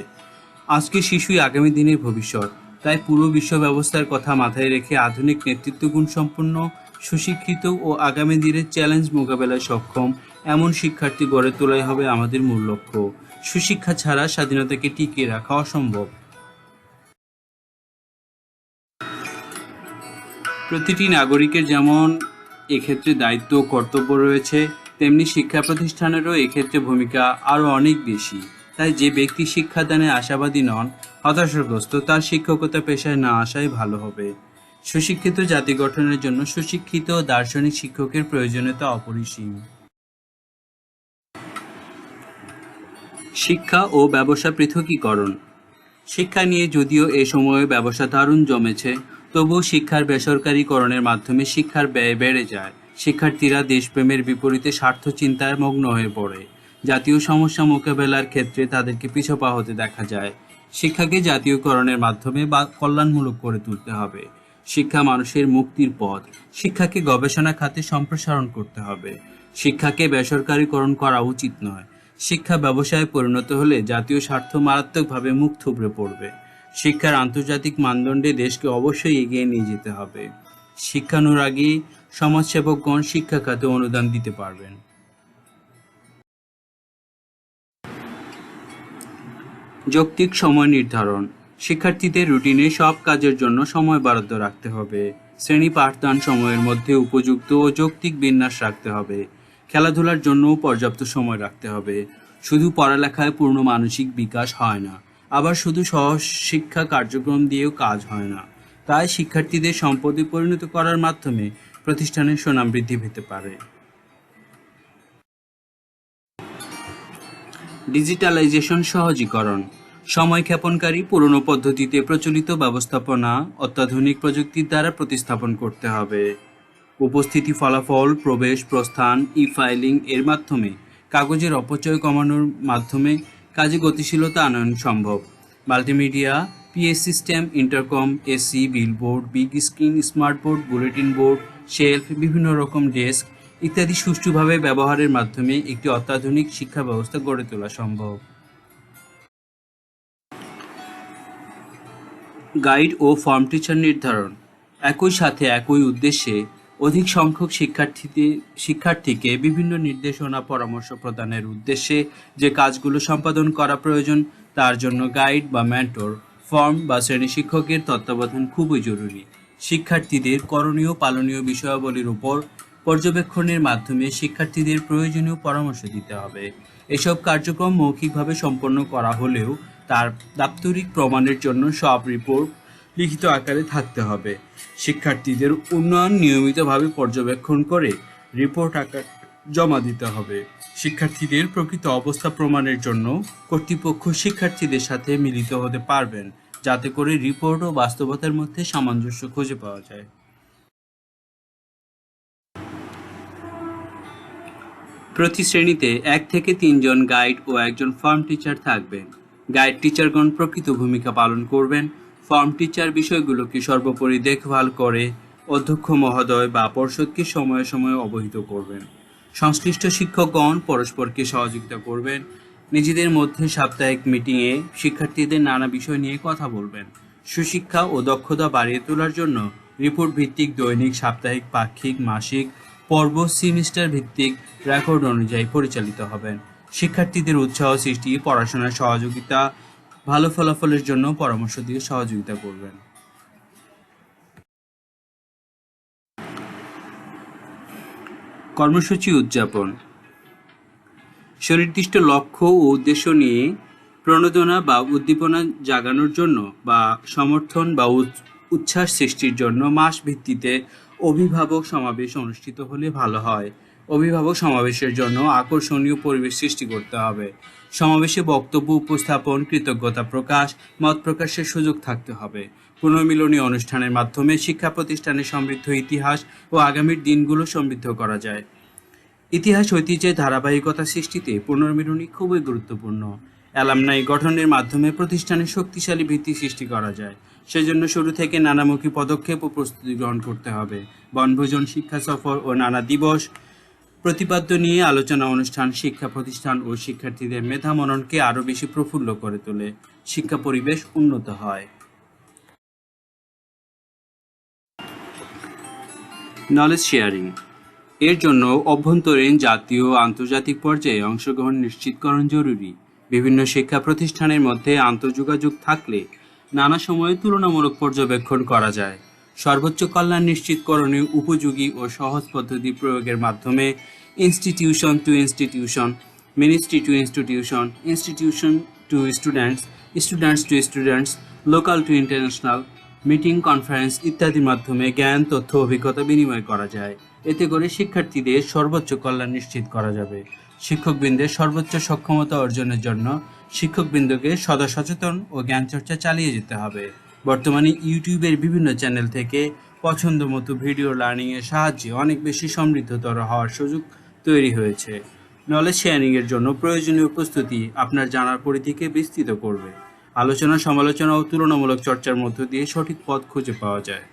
Speaker 1: আজকে শিশুই আগামী দিনের ভবিষ্যৎ। তাই পুরো বিশ্ব ব্যবস্থার কথা মাথায় রেখে আধুনিক নেতৃত্ব গুণসম্পন্ন, সুশিক্ষিত ও আগামী দিনের চ্যালেঞ্জ মোকাবেলায় সক্ষম এমন শিক্ষার্থী গড়ে তোলাই হবে আমাদের মূল লক্ষ্য। সুশিক্ষা ছাড়া স্বাধীনতাকে টিকিয়ে রাখা অসম্ভব। প্রতিটি নাগরিকের যেমন এক্ষেত্রে দায়িত্ব ও কর্তব্য রয়েছে, তেমনি শিক্ষা প্রতিষ্ঠানেরও এক্ষেত্রে ভূমিকা আরও অনেক বেশি। তাই যে ব্যক্তি শিক্ষাদানে আশাবাদী নন, হতাশাগ্রস্ত, তার শিক্ষকতা পেশায় না আসাই ভালো হবে। সুশিক্ষিত জাতি গঠনের জন্য সুশিক্ষিত দার্শনিক শিক্ষকের প্রয়োজনীয়তা অপরিসীম। শিক্ষা ও ব্যবসা পৃথকীকরণ, শিক্ষা নিয়ে যদিও এ সময়ে ব্যবসা দারুণ জমেছে, তবুও শিক্ষার বেসরকারীকরণের মাধ্যমে শিক্ষার ব্যয় বেড়ে যায়। শিক্ষার্থীরা দেশপ্রেমের বিপরীতে স্বার্থ চিন্তায় মগ্ন হয়ে পড়ে। জাতীয় সমস্যা মোকাবেলার ক্ষেত্রে তাদেরকে পিছপা হতে দেখা যায়। শিক্ষাকে জাতীয়করণের মাধ্যমে বা কল্যাণমূলক করে তুলতে হবে। শিক্ষা মানুষের মুক্তির পথ। শিক্ষাকে গবেষণা খাতে সম্প্রসারণ করতে হবে। শিক্ষাকে বেসরকারীকরণ করা উচিত নয়। শিক্ষা ব্যবসায় পরিণত হলে জাতীয় স্বার্থ মারাত্মকভাবে মুখ থুবড়ে পড়বে। শিক্ষার আন্তর্জাতিক মানদণ্ডে দেশকে অবশ্যই এগিয়ে নিয়ে যেতে হবে। শিক্ষানুরাগী সমাজসেবকগণ শিক্ষা খাতে অনুদান দিতে পারবেন। যৌক্তিক সময় নির্ধারণ, শিক্ষার্থীদের রুটিনে সব কাজের জন্য সময় বরাদ্দ রাখতে হবে। শ্রেণী পাঠদান সময়ের মধ্যে উপযুক্ত ও যৌক্তিক বিন্যাস রাখতে হবে। খেলাধুলার জন্যও পর্যাপ্ত সময় রাখতে হবে। শুধু পড়ালেখায় পূর্ণ মানসিক বিকাশ হয় না, আবার শুধু সহজ শিক্ষা কার্যক্রম দিয়েও কাজ হয় না। তাই শিক্ষার্থীদের সম্পদে পরিণত করার মাধ্যমে প্রতিষ্ঠানের সুনাম বৃদ্ধি পেতে পারে। ডিজিটালাইজেশন সহজীকরণ, সময়ক্ষেপণকারী পুরনো পদ্ধতিতে প্রচলিত ব্যবস্থাপনা অত্যাধুনিক প্রযুক্তির দ্বারা প্রতিস্থাপন করতে হবে। উপস্থিতি ফলাফল, প্রবেশ, প্রস্থান, ই-ফাইলিং এর মাধ্যমে কাগজের অপচয় কমানোর মাধ্যমে কাজে গতিশীলতা আনয়ন সম্ভব। Multimedia, PS system, intercom, AC, billboard, big screen, smart board, bulletin board, shelf, বিভিন্ন রকম ডেস্ক ইত্যাদি সুষ্ঠুভাবে ব্যবহারের মাধ্যমে একটি অত্যাধুনিক শিক্ষা ব্যবস্থা গড়ে তোলা সম্ভব। গাইড ও ফর্ম টিচার নির্ধারণ। একই সাথে একই উদ্দেশ্যে অধিক সংখ্যক শিক্ষার্থীকে বিভিন্ন নির্দেশনা পরামর্শ প্রদানের উদ্দেশ্যে যে কাজগুলো সম্পাদন করা প্রয়োজন তার জন্য গাইড বা মেন্টর, ফর্ম বা শ্রেণী শিক্ষকের তত্ত্বাবধান খুবই জরুরি। শিক্ষার্থীদের করণীয় পালনীয় বিষয়াবলীর উপর পর্যবেক্ষণের মাধ্যমে শিক্ষার্থীদের প্রয়োজনীয় পরামর্শ দিতে হবে। এসব কার্যক্রম মৌখিকভাবে সম্পন্ন করা হলেও তার দাপ্তরিক প্রমাণের জন্য সব রিপোর্ট লিখিত আকারে থাকতে হবে। শিক্ষার্থীদের উন্নয়ন নিয়মিতভাবে পর্যবেক্ষণ করে রিপোর্ট আকার জমা দিতে হবে। শিক্ষার্থীদের প্রকৃত অবস্থা প্রমাণের জন্য কর্তৃপক্ষ শিক্ষার্থীদের সাথে মিলিত হতে পারবেন, যাতে করে রিপোর্ট ও বাস্তবতার মধ্যে সামঞ্জস্য খুঁজে পাওয়া যায়। প্রতি শ্রেণীতে 1 থেকে 3 জন গাইড ও একজন ফর্ম টিচার থাকবেন। গাইড টিচারগণ প্রকৃত ভূমিকা পালন করবেন। ফর্ম টিচার বিষয়গুলোকে সর্বোপরি দেখভাল করে অধ্যক্ষ মহোদয় বা পর্ষদকে সময়ে সময়ে অবহিত করবেন। সংশ্লিষ্ট শিক্ষকগণ পরস্পরকে সহযোগিতা করবেন। নিজেদের মধ্যে সাপ্তাহিক মিটিংয়ে শিক্ষার্থীদের নানা বিষয় নিয়ে কথা বলবেন। সুশিক্ষা ও দক্ষতা বাড়িয়ে তোলার জন্য রিপোর্ট ভিত্তিক দৈনিক, সাপ্তাহিক, পাক্ষিক, মাসিক পর্ব, সেমিস্টার ভিত্তিক রেকর্ড অনুযায়ী পরিচালিত হবেন। শিক্ষার্থীদের উৎসাহ সৃষ্টি, পড়াশোনার সহযোগিতা, ভালো ফলাফলের জন্য পরামর্শ দিয়ে সহযোগিতা করবেন। কর্মসূচি উদযাপন। সুনির্দিষ্ট লক্ষ্য ও উদ্দেশ্য নিয়ে প্রণোদনা বা উদ্দীপনা জাগানোর জন্য বা সমর্থন বা উচ্ছ্বাস সৃষ্টির জন্য মাস ভিত্তিতে অভিভাবক সমাবেশ অনুষ্ঠিত হলে ভালো হয়। অভিভাবক সমাবেশের জন্য আকর্ষণীয় পরিবেশ সৃষ্টি করতে হবে। সমাবেশে বক্তব্য উপস্থাপন, কৃতজ্ঞতা প্রকাশ, মত প্রকাশের সুযোগ থাকতে হবে। পুনর্মিলনী অনুষ্ঠানের মাধ্যমে শিক্ষা প্রতিষ্ঠানের সমৃদ্ধ ইতিহাস ও আগামীর দিনগুলো সমৃদ্ধ করা যায়। ইতিহাস ঐতিহ্যের ধারাবাহিকতা সৃষ্টিতে পুনর্মিলনী খুবই গুরুত্বপূর্ণ। অ্যালামনাই গঠনের মাধ্যমে প্রতিষ্ঠানের শক্তিশালী ভিত্তি সৃষ্টি করা যায়। সেজন্য শুরু থেকে নানামুখী পদক্ষেপ ও প্রস্তুতি গ্রহণ করতে হবে। বনভোজন, শিক্ষা সফর ও নানা দিবস প্রতিপাদ্য নিয়ে আলোচনা অনুষ্ঠান শিক্ষা প্রতিষ্ঠান ও শিক্ষার্থীদের মেধা মননকে আরও বেশি প্রফুল্ল করে তোলে। শিক্ষা পরিবেশ উন্নত হয়। Knowledge sharing. এর জন্য অভ্যন্তরীণ, জাতীয় ও আন্তর্জাতিক পর্যায়ে অংশগ্রহণ নিশ্চিতকরণ জরুরি। বিভিন্ন শিক্ষা প্রতিষ্ঠানের মধ্যে আন্তঃযোগাযোগ থাকলে নানা সময়ে তুলনামূলক পর্যবেক্ষণ করা যায়। সর্বোচ্চ কল্যাণ নিশ্চিতকরণে উপযোগী ও সহজ পদ্ধতি প্রয়োগের মাধ্যমে institution to institution, ministry to institution, institution to students, students to students, local to international, meeting, conference ইত্যাদির মাধ্যমে জ্ঞান, তথ্য, অভিজ্ঞতা বিনিময় করা যায়। এতে করে শিক্ষার্থীদের সর্বোচ্চ কল্যাণ নিশ্চিত করা যাবে। শিক্ষকবৃন্দের সর্বোচ্চ সক্ষমতা অর্জনের জন্য শিক্ষকবৃন্দকে সদা সচেতন ও জ্ঞানচর্চা চালিয়ে যেতে হবে। বর্তমানে ইউটিউবের বিভিন্ন চ্যানেল থেকে পছন্দ মতো ভিডিও লার্নিংয়ের সাহায্যে অনেক বেশি সমৃদ্ধতর হওয়ার সুযোগ তৈরি হয়েছে। নলেজ শেয়ারিংয়ের জন্য প্রয়োজনীয় প্রস্তুতি আপনার জানার পরিধিকে বিস্তৃত করবে। আলোচনা, সমালোচনা ও তুলনামূলক চর্চার মধ্য দিয়ে সঠিক পথ খুঁজে পাওয়া যায়।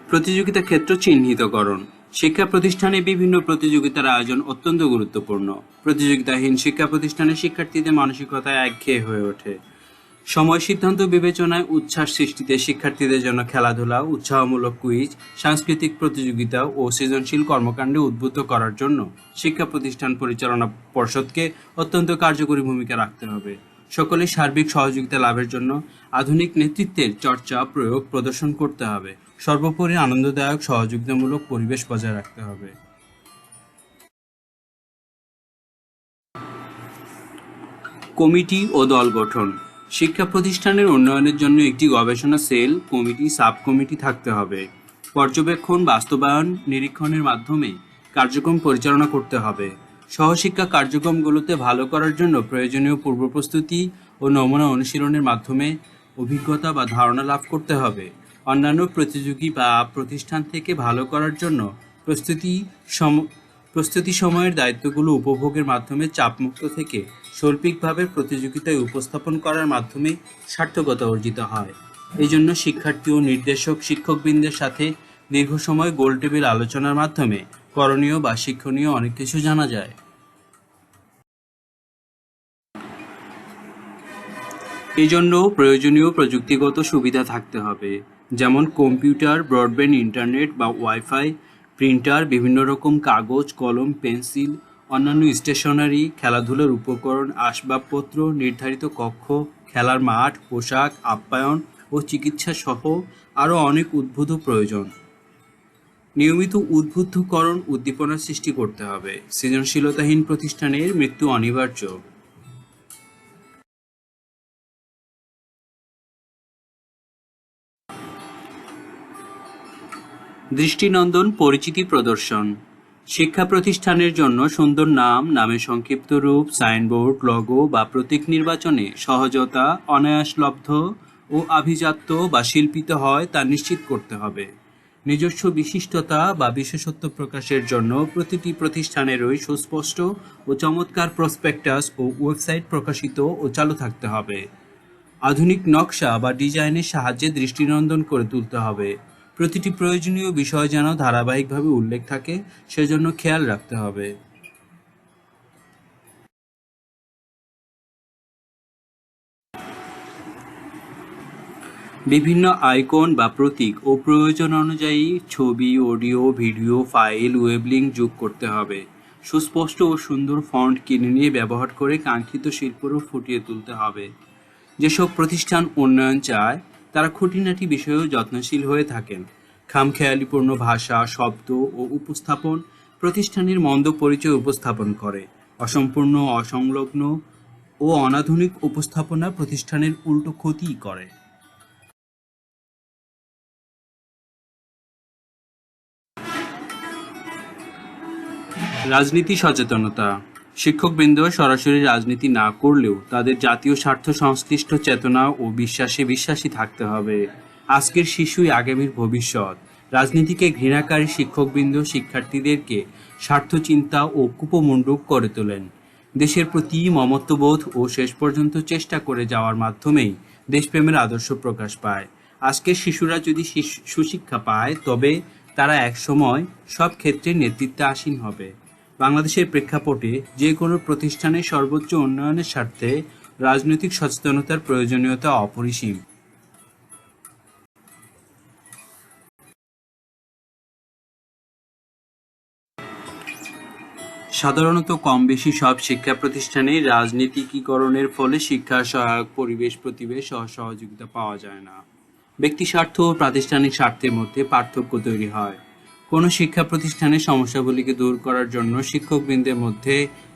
Speaker 1: প্রতিযোগিতা ক্ষেত্র চিহ্নিতকরণ। শিক্ষা প্রতিষ্ঠানে বিভিন্ন প্রতিযোগিতার আয়োজন অত্যন্ত গুরুত্বপূর্ণ। প্রতিযোগিতাহীন শিক্ষা প্রতিষ্ঠানে শিক্ষার্থীদের মানসিকতা একঘেয়ে হয়ে ওঠে। সময় সিদ্ধান্ত বিবেচনায় উচ্ছ্বাস সৃষ্টিতে শিক্ষার্থীদের জন্য খেলাধুলা, উৎসাহমূলক কুইজ, সাংস্কৃতিক প্রতিযোগিতা ও সৃজনশীল কর্মকাণ্ডে উদ্বুদ্ধ করার জন্য শিক্ষা প্রতিষ্ঠান পরিচালনা পর্ষদকে অত্যন্ত কার্যকরী ভূমিকা রাখতে হবে। সকলের সার্বিক সহযোগিতা লাভের জন্য আধুনিক নেতৃত্বের চর্চা, প্রয়োগ প্রদর্শন করতে হবে। সর্বোপরি আনন্দদায়ক, সহযোগিতামূলক পরিবেশ বজায় রাখতে হবে। কমিটি ও দল গঠন। শিক্ষা প্রতিষ্ঠানের উন্নয়নের জন্য একটি গবেষণা সেল, কমিটি, সাব কমিটি থাকতে হবে। পর্যবেক্ষণ, বাস্তবায়ন, নিরীক্ষণের মাধ্যমে কার্যক্রম পরিচালনা করতে হবে। সহশিক্ষা কার্যক্রমগুলোতে ভালো করার জন্য প্রয়োজনীয় পূর্ব প্রস্তুতি ও নমুনা অনুশীলনের মাধ্যমে অভিজ্ঞতা বা ধারণা লাভ করতে হবে। অন্যান্য প্রতিযোগী বা প্রতিষ্ঠান থেকে ভালো করার জন্য প্রস্তুতি সময়ের দায়িত্বগুলো উপভোগের মাধ্যমে চাপমুক্ত থেকে শৈল্পিকভাবে প্রতিযোগিতায় উপস্থাপন করার মাধ্যমে সার্থকতা অর্জিত হয়। এই জন্য শিক্ষার্থী ও নির্দেশক শিক্ষকবৃন্দের সাথে দীর্ঘ সময় গোলটেবিল আলোচনার মাধ্যমে করণীয় বা শিক্ষণীয় অনেক কিছু জানা যায়। এই জন্য প্রয়োজনীয় প্রযুক্তিগত সুবিধা থাকতে হবে, যেমন কম্পিউটার, ব্রডব্যান্ড ইন্টারনেট বা ওয়াইফাই, প্রিন্টার, বিভিন্ন রকম কাগজ, কলম, পেন্সিল, অন্যান্য স্টেশনারি, খেলাধুলার উপকরণ, আসবাবপত্র, নির্ধারিত কক্ষ, খেলার মাঠ, পোশাক, আপ্যায়ন ও চিকিৎসা সহ আরও অনেক উদ্বুদ্ধ প্রয়োজন। নিয়মিত উদ্বুদ্ধকরণ উদ্দীপনার সৃষ্টি করতে হবে। সৃজনশীলতাহীন প্রতিষ্ঠানের মৃত্যু অনিবার্য। দৃষ্টিনন্দন পরিচিতি প্রদর্শন। শিক্ষা প্রতিষ্ঠানের জন্য সুন্দর নাম, নামের সংক্ষিপ্ত রূপ, সাইনবোর্ড, লোগো বা প্রতীক নির্বাচনে সহজতা, অনায়াসলব্ধ ও আভিজাত্য বা শিল্পিত হয় তা নিশ্চিত করতে হবে। নিজস্ব বিশিষ্টতা বা বিশেষত্ব প্রকাশের জন্য প্রতিটি প্রতিষ্ঠানেরই সুস্পষ্ট ও চমৎকার প্রসপেক্টাস ও ওয়েবসাইট প্রকাশিত ও চালু থাকতে হবে। আধুনিক নকশা বা ডিজাইনের সাহায্যে দৃষ্টিনন্দন করে তুলতে হবে। প্রতিটি প্রয়োজনীয় বিষয় যেন ধারাবাহিকভাবে উল্লেখ থাকে, সেজন্য খেয়াল রাখতে হবে। বিভিন্ন আইকন বা প্রতীক ও প্রয়োজন অনুযায়ী ছবি, audio, video, file, web link যোগ করতে হবে। সুস্পষ্ট ও সুন্দর ফন্ট কিনে নিয়ে ব্যবহার করে কাঙ্ক্ষিত শিল্পরূপ ফুটিয়ে তুলতে হবে। যেসব প্রতিষ্ঠান উন্নয়ন চায় তারা খুঁটিনাটি বিষয়েও যত্নশীল হয়ে থাকেন। খামখেয়ালিপূর্ণ ভাষা, শব্দ ও উপস্থাপন প্রতিষ্ঠানের মন্দ পরিচয় উপস্থাপন করে। অসম্পূর্ণ, অসংলগ্ন ও অনাধুনিক উপস্থাপনা প্রতিষ্ঠানের উল্টো ক্ষতিই করে। রাজনীতি সচেতনতা। শিক্ষকবৃন্দ সরাসরি রাজনীতি না করলেও তাদের জাতীয় স্বার্থ সংশ্লিষ্ট চেতনা ও বিশ্বাসে বিশ্বাসী থাকতে হবে। আজকের শিশুই আগামীর ভবিষ্যৎ। রাজনীতিকে ঘৃণাকারী শিক্ষকবৃন্দ শিক্ষার্থীদেরকে স্বার্থচিন্তা ও কূপমণ্ডূক করে তোলেন। দেশের প্রতি মমত্ববোধ ও শেষ পর্যন্ত চেষ্টা করে যাওয়ার মাধ্যমেই দেশপ্রেমের আদর্শ প্রকাশ পায়। আজকের শিশুরা যদি সুশিক্ষা পায় তবে তারা একসময় সব ক্ষেত্রে নেতৃত্বে আসীন হবে। বাংলাদেশের প্রেক্ষাপটে যে কোনো প্রতিষ্ঠানের সর্বোচ্চ উন্নয়নের স্বার্থে রাজনৈতিক সচেতনতার প্রয়োজনীয়তা অপরিসীম। সাধারণত কম বেশি সব শিক্ষা প্রতিষ্ঠানে রাজনীতিকীকরণের ফলে শিক্ষার সহায়ক পরিবেশ প্রতিবেশ ও সহযোগিতা পাওয়া যায় না। ব্যক্তি স্বার্থ ও প্রাতিষ্ঠানিক স্বার্থের মধ্যে পার্থক্য তৈরি হয়। কোনো শিক্ষা প্রতিষ্ঠানের সমস্যাগুলিকে দূর করার জন্য শিক্ষকবৃন্দের মধ্যে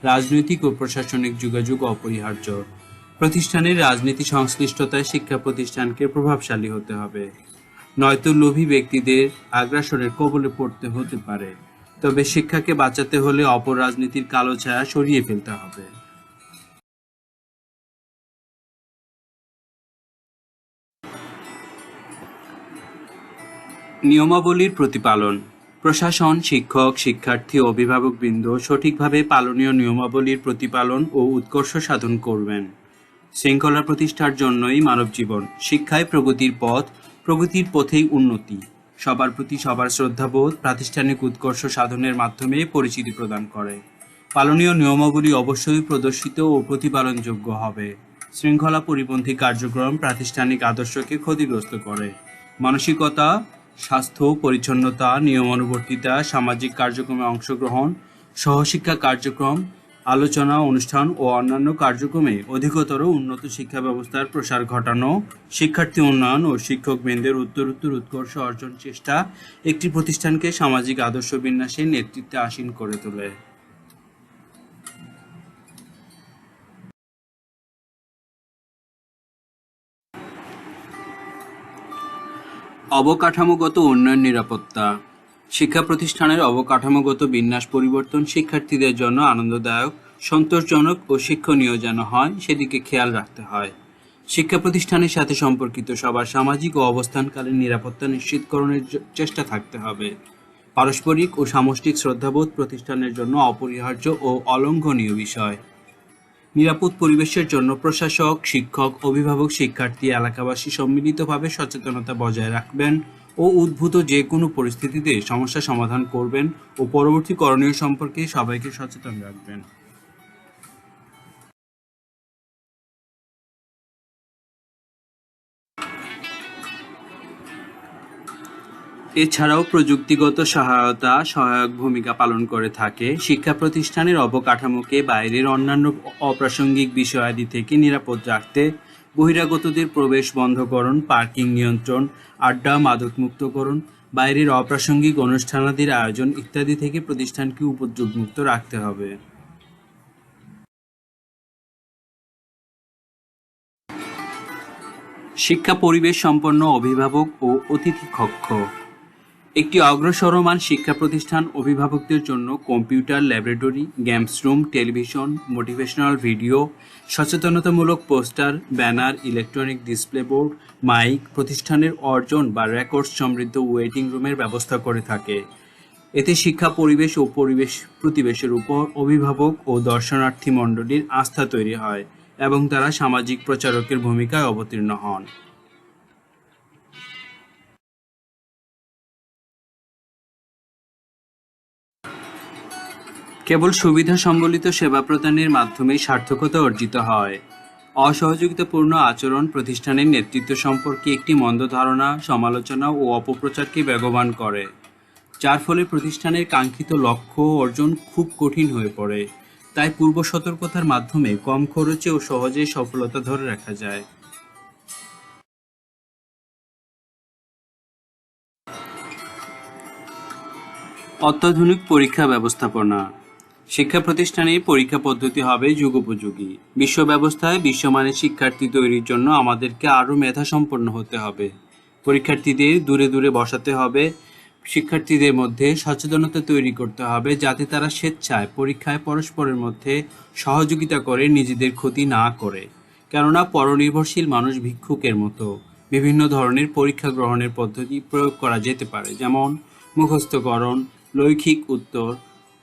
Speaker 1: রাজনৈতিক ও প্রশাসনিক যোগাযোগ অপরিহার্য। প্রতিষ্ঠানের রাজনীতি সংশ্লিষ্টতায় শিক্ষা প্রতিষ্ঠানকে প্রভাবশালী হতে হবে, নয়তো লোভী ব্যক্তিদের আগ্রাসনের কবলে পড়তে হতে পারে। তবে শিক্ষাকে বাঁচাতে হলে অপর রাজনীতির কালো ছায়া সরিয়ে ফেলতে হবে। নিয়মাবলীর প্রতিপালন। প্রশাসন, শিক্ষক, শিক্ষার্থী, অভিভাবকবৃন্দ সঠিকভাবে পালনীয় নিয়মাবলীর প্রতিপালন ও উৎকর্ষ সাধন করবেন। শৃঙ্খলা প্রতিষ্ঠার জন্যই মানবজীবন। শিক্ষায় প্রগতির পথ, প্রগতির পথেই উন্নতি। সবার প্রতি সবার শ্রদ্ধাবোধ প্রাতিষ্ঠানিক উৎকর্ষ সাধনের মাধ্যমে পরিচিতি প্রদান করে। পালনীয় নিয়মাবলী অবশ্যই প্রদর্শিত ও প্রতিপালনযোগ্য হবে। শৃঙ্খলা পরিপন্থী কার্যক্রম প্রাতিষ্ঠানিক আদর্শকে ক্ষতিগ্রস্ত করে। মানসিকতা, স্বাস্থ্য, পরিচ্ছন্নতা, নিয়মানুবর্তিতা, সামাজিক কার্যক্রমে অংশগ্রহণ, সহশিক্ষা কার্যক্রম, আলোচনা, অনুষ্ঠান ও অন্যান্য কার্যক্রমে অধিকতর উন্নত শিক্ষা ব্যবস্থার প্রসার ঘটানো, শিক্ষার্থী উন্নয়ন ও শিক্ষকবৃন্দের উত্তরোত্তর উৎকর্ষ অর্জন চেষ্টা একটি প্রতিষ্ঠানকে সামাজিক আদর্শ বিন্যাসে নেতৃত্বে আসীন করে তোলে। অবকাঠামোগত উন্নয়ন, নিরাপত্তা। শিক্ষা প্রতিষ্ঠানের অবকাঠামোগত বিন্যাস পরিবর্তন শিক্ষার্থীদের জন্য আনন্দদায়ক, সন্তোষজনক ও শিক্ষণীয় যেন হয় সেদিকে খেয়াল রাখতে হয়। শিক্ষা প্রতিষ্ঠানের সাথে সম্পর্কিত সবার সামাজিক ও অবস্থানকালীন নিরাপত্তা নিশ্চিতকরণের চেষ্টা থাকতে হবে। পারস্পরিক ও সামষ্টিক শ্রদ্ধাবোধ প্রতিষ্ঠানের জন্য অপরিহার্য ও অলঙ্ঘনীয় বিষয়। নিরাপদ পরিবেশের জন্য প্রশাসক, শিক্ষক, অভিভাবক, শিক্ষার্থী, এলাকাবাসী সম্মিলিতভাবে সচেতনতা বজায় রাখবেন ও উদ্ভূত যে কোনো পরিস্থিতিতে সমস্যা সমাধান করবেন ও পরবর্তী করণীয় সম্পর্কে সবাইকে সচেতন রাখবেন। এছাড়াও প্রযুক্তিগত সহায়তা সহায়ক ভূমিকা পালন করে থাকে। শিক্ষা প্রতিষ্ঠানের অবকাঠামোকে বাইরের অন্যান্য অপ্রাসঙ্গিক বিষয়াদি থেকে নিরাপদ রাখতে বহিরাগতদের প্রবেশ বন্ধকরণ, পার্কিং নিয়ন্ত্রণ, আড্ডা, মাদকমুক্তকরণ, বাইরের অপ্রাসঙ্গিক অনুষ্ঠানাদির আয়োজন ইত্যাদি থেকে প্রতিষ্ঠানকে উপদ্রবমুক্ত রাখতে হবে। শিক্ষা পরিবেশ সম্পন্ন অভিভাবক ও অতিথি কক্ষ। একটি অগ্রসরমান শিক্ষা প্রতিষ্ঠান অভিভাবকদের জন্য computer laboratory, games room, television, motivational video, সচেতনতামূলক poster, banner, electronic display board, mic, প্রতিষ্ঠানের অর্জন বা রেকর্ডস সমৃদ্ধ ওয়েটিং রুমের ব্যবস্থা করে থাকে। এতে শিক্ষা পরিবেশ ও প্রতিবেশের উপর অভিভাবক ও দর্শনার্থী মণ্ডলীর আস্থা তৈরি হয় এবং তারা সামাজিক প্রচারকের ভূমিকায় অবতীর্ণ হন। কেবল সুবিধা সম্বলিত সেবা প্রদানের মাধ্যমেই সার্থকতা অর্জিত হয়। অসহযোগিতাপূর্ণ আচরণ প্রতিষ্ঠানের নেতৃত্ব সম্পর্কে একটি মন্দ ধারণা, সমালোচনা ও অপপ্রচারকে বেগবান করে, যার ফলে প্রতিষ্ঠানের কাঙ্ক্ষিত লক্ষ্য অর্জন খুব কঠিন হয়ে পড়ে। তাই পূর্ব সতর্কতার মাধ্যমে কম খরচে ও সহজেই সফলতা ধরে রাখা যায়। অত্যাধুনিক পরীক্ষা ব্যবস্থাপনা। শিক্ষা প্রতিষ্ঠানে পরীক্ষা পদ্ধতি হবে যুগোপযোগী। বিশ্ব ব্যবস্থায় বিশ্বমানের শিক্ষার্থী তৈরির জন্য আমাদেরকে আরও মেধাসম্পন্ন হতে হবে। পরীক্ষার্থীদের দূরে দূরে বসাতে হবে। শিক্ষার্থীদের মধ্যে সচেতনতা তৈরি করতে হবে যাতে তারা স্বেচ্ছায় পরীক্ষায় পরস্পরের মধ্যে সহযোগিতা করে নিজেদের ক্ষতি না করে। কেননা পরনির্ভরশীল মানুষ ভিক্ষুকের মতো। বিভিন্ন ধরনের পরীক্ষা গ্রহণের পদ্ধতি প্রয়োগ করা যেতে পারে, যেমন মুখস্থকরণ, লৈখিক উত্তর,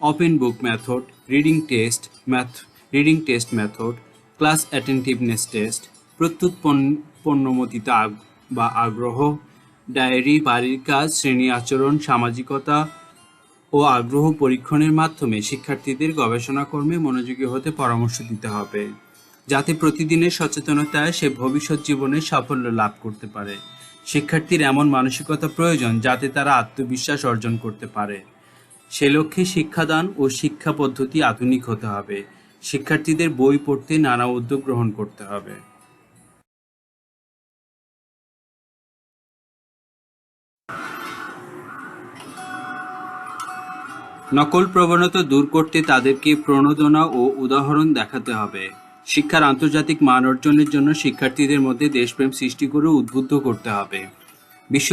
Speaker 1: open book method, reading test method, class attentiveness test, প্রত্যুত পণ্যমতিতা বা আগ্রহ, ডায়েরি, বাড়ির কাজ, শ্রেণী আচরণ, সামাজিকতা ও আগ্রহ পরীক্ষণের মাধ্যমে শিক্ষার্থীদের গবেষণা কর্মে মনোযোগী হতে পরামর্শ দিতে হবে, যাতে প্রতিদিনের সচেতনতায় সে ভবিষ্যৎ জীবনে সাফল্য লাভ করতে পারে। শিক্ষার্থীর এমন মানসিকতা প্রয়োজন যাতে তারা আত্মবিশ্বাস অর্জন করতে পারে। সে লক্ষ্যে শিক্ষাদান ও শিক্ষা পদ্ধতি আধুনিক হতে হবে। শিক্ষার্থীদের বই পড়তে নানা উদ্যোগ গ্রহণ করতে হবে। নকল প্রবণতা দূর করতে তাদেরকে প্রণোদনা ও উদাহরণ দেখাতে হবে। শিক্ষার আন্তর্জাতিক মান অর্জনের জন্য শিক্ষার্থীদের মধ্যে দেশপ্রেম সৃষ্টি করে উদ্বুদ্ধ করতে হবে। বিশ্ব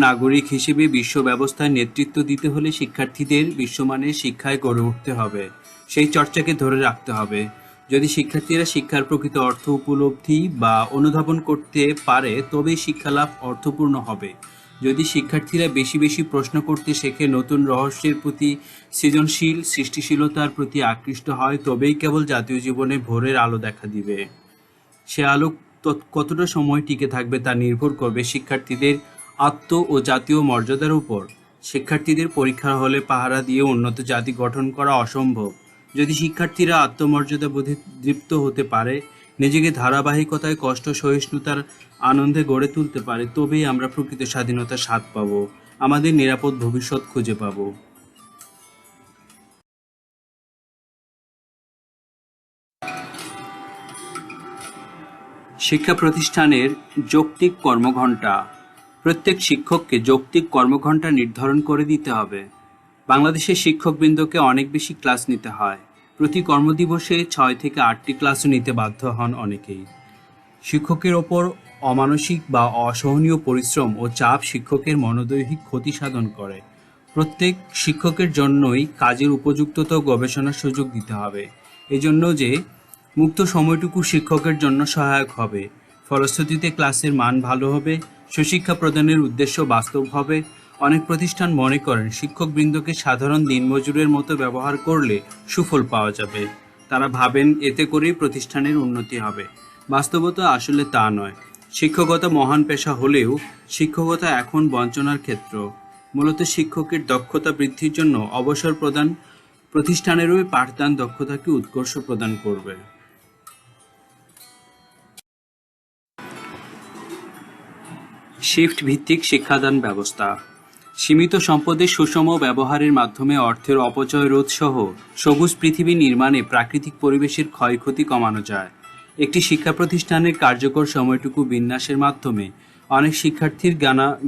Speaker 1: নাগরিক হিসেবে বিশ্ব ব্যবস্থায় নেতৃত্ব দিতে হলে শিক্ষার্থীদের বিশ্বমানের শিক্ষায় গড়ে উঠতে হবে। সেই চর্চাকে ধরে রাখতে হবে। যদি শিক্ষার্থীরা শিক্ষার প্রকৃত অর্থ উপলব্ধি বা অনুধাবন করতে পারে তবেই শিক্ষালাভ অর্থপূর্ণ হবে। যদি শিক্ষার্থীরা বেশি বেশি প্রশ্ন করতে শেখে, নতুন রহস্যের প্রতি, সৃষ্টিশীলতার প্রতি আকৃষ্ট হয়, তবেই কেবল জাতীয় জীবনে ভোরের আলো দেখা দিবে। সে আলো কতটা সময় টিকে থাকবে তা নির্ভর করবে শিক্ষার্থীদের আত্ম ও জাতীয় মর্যাদার উপর। শিক্ষার্থীদের পরীক্ষার হলে পাহারা দিয়ে উন্নত জাতি গঠন করা অসম্ভব। যদি শিক্ষার্থীরা আত্মমর্যাদা বোধে দৃপ্ত হতে পারে, নিজেকে ধারাবাহিকতায় কষ্ট সহিষ্ণুতার আনন্দে গড়ে তুলতে পারে, তবেই আমরা প্রকৃত স্বাধীনতার স্বাদ পাব, আমাদের নিরাপদ ভবিষ্যৎ খুঁজে পাব। শিক্ষা প্রতিষ্ঠানের যৌক্তিক কর্মঘণ্টা। প্রত্যেক শিক্ষককে যৌক্তিক কর্মঘণ্টা নির্ধারণ করে দিতে হবে। বাংলাদেশের শিক্ষকবৃন্দকে অনেক বেশি ক্লাস নিতে হয়। প্রতি কর্মদিবসে 6 থেকে 8টি ক্লাসও নিতে বাধ্য হন অনেকেই। শিক্ষকের ওপর অমানসিক বা অসহনীয় পরিশ্রম ও চাপ শিক্ষকের মনোদৈহিক ক্ষতি সাধন করে। প্রত্যেক শিক্ষকের জন্যই কাজের উপযুক্ততা ও গবেষণার সুযোগ দিতে হবে, এজন্য যে মুক্ত সময়টুকু শিক্ষকের জন্য সহায়ক হবে। ফলশ্রুতিতে ক্লাসের মান ভালো হবে, সুশিক্ষা প্রদানের উদ্দেশ্য বাস্তব হবে। অনেক প্রতিষ্ঠান মনে করেন শিক্ষকবৃন্দকে সাধারণ দিনমজুরের মতো ব্যবহার করলে সুফল পাওয়া যাবে। তারা ভাবেন এতে করেই প্রতিষ্ঠানের উন্নতি হবে। বাস্তবতা আসলে তা নয়। শিক্ষকতা মহান পেশা হলেও শিক্ষকতা এখন বঞ্চনার ক্ষেত্র। মূলত শিক্ষকের দক্ষতা বৃদ্ধির জন্য অবসর প্রদান প্রতিষ্ঠানেরও পাঠদান দক্ষতাকে উৎকর্ষ প্রদান করবে। শিফট ভিত্তিক শিক্ষাদান ব্যবস্থা। সীমিত সম্পদের সুষম ব্যবহারের মাধ্যমে অর্থের অপচয় রোধ সহ সবুজ পৃথিবী নির্মাণে প্রাকৃতিক পরিবেশের ক্ষয়ক্ষতি কমানো যায়। একটি শিক্ষা প্রতিষ্ঠানের কার্যকর সময়টুকু বিন্যাসের মাধ্যমে অনেক শিক্ষার্থীর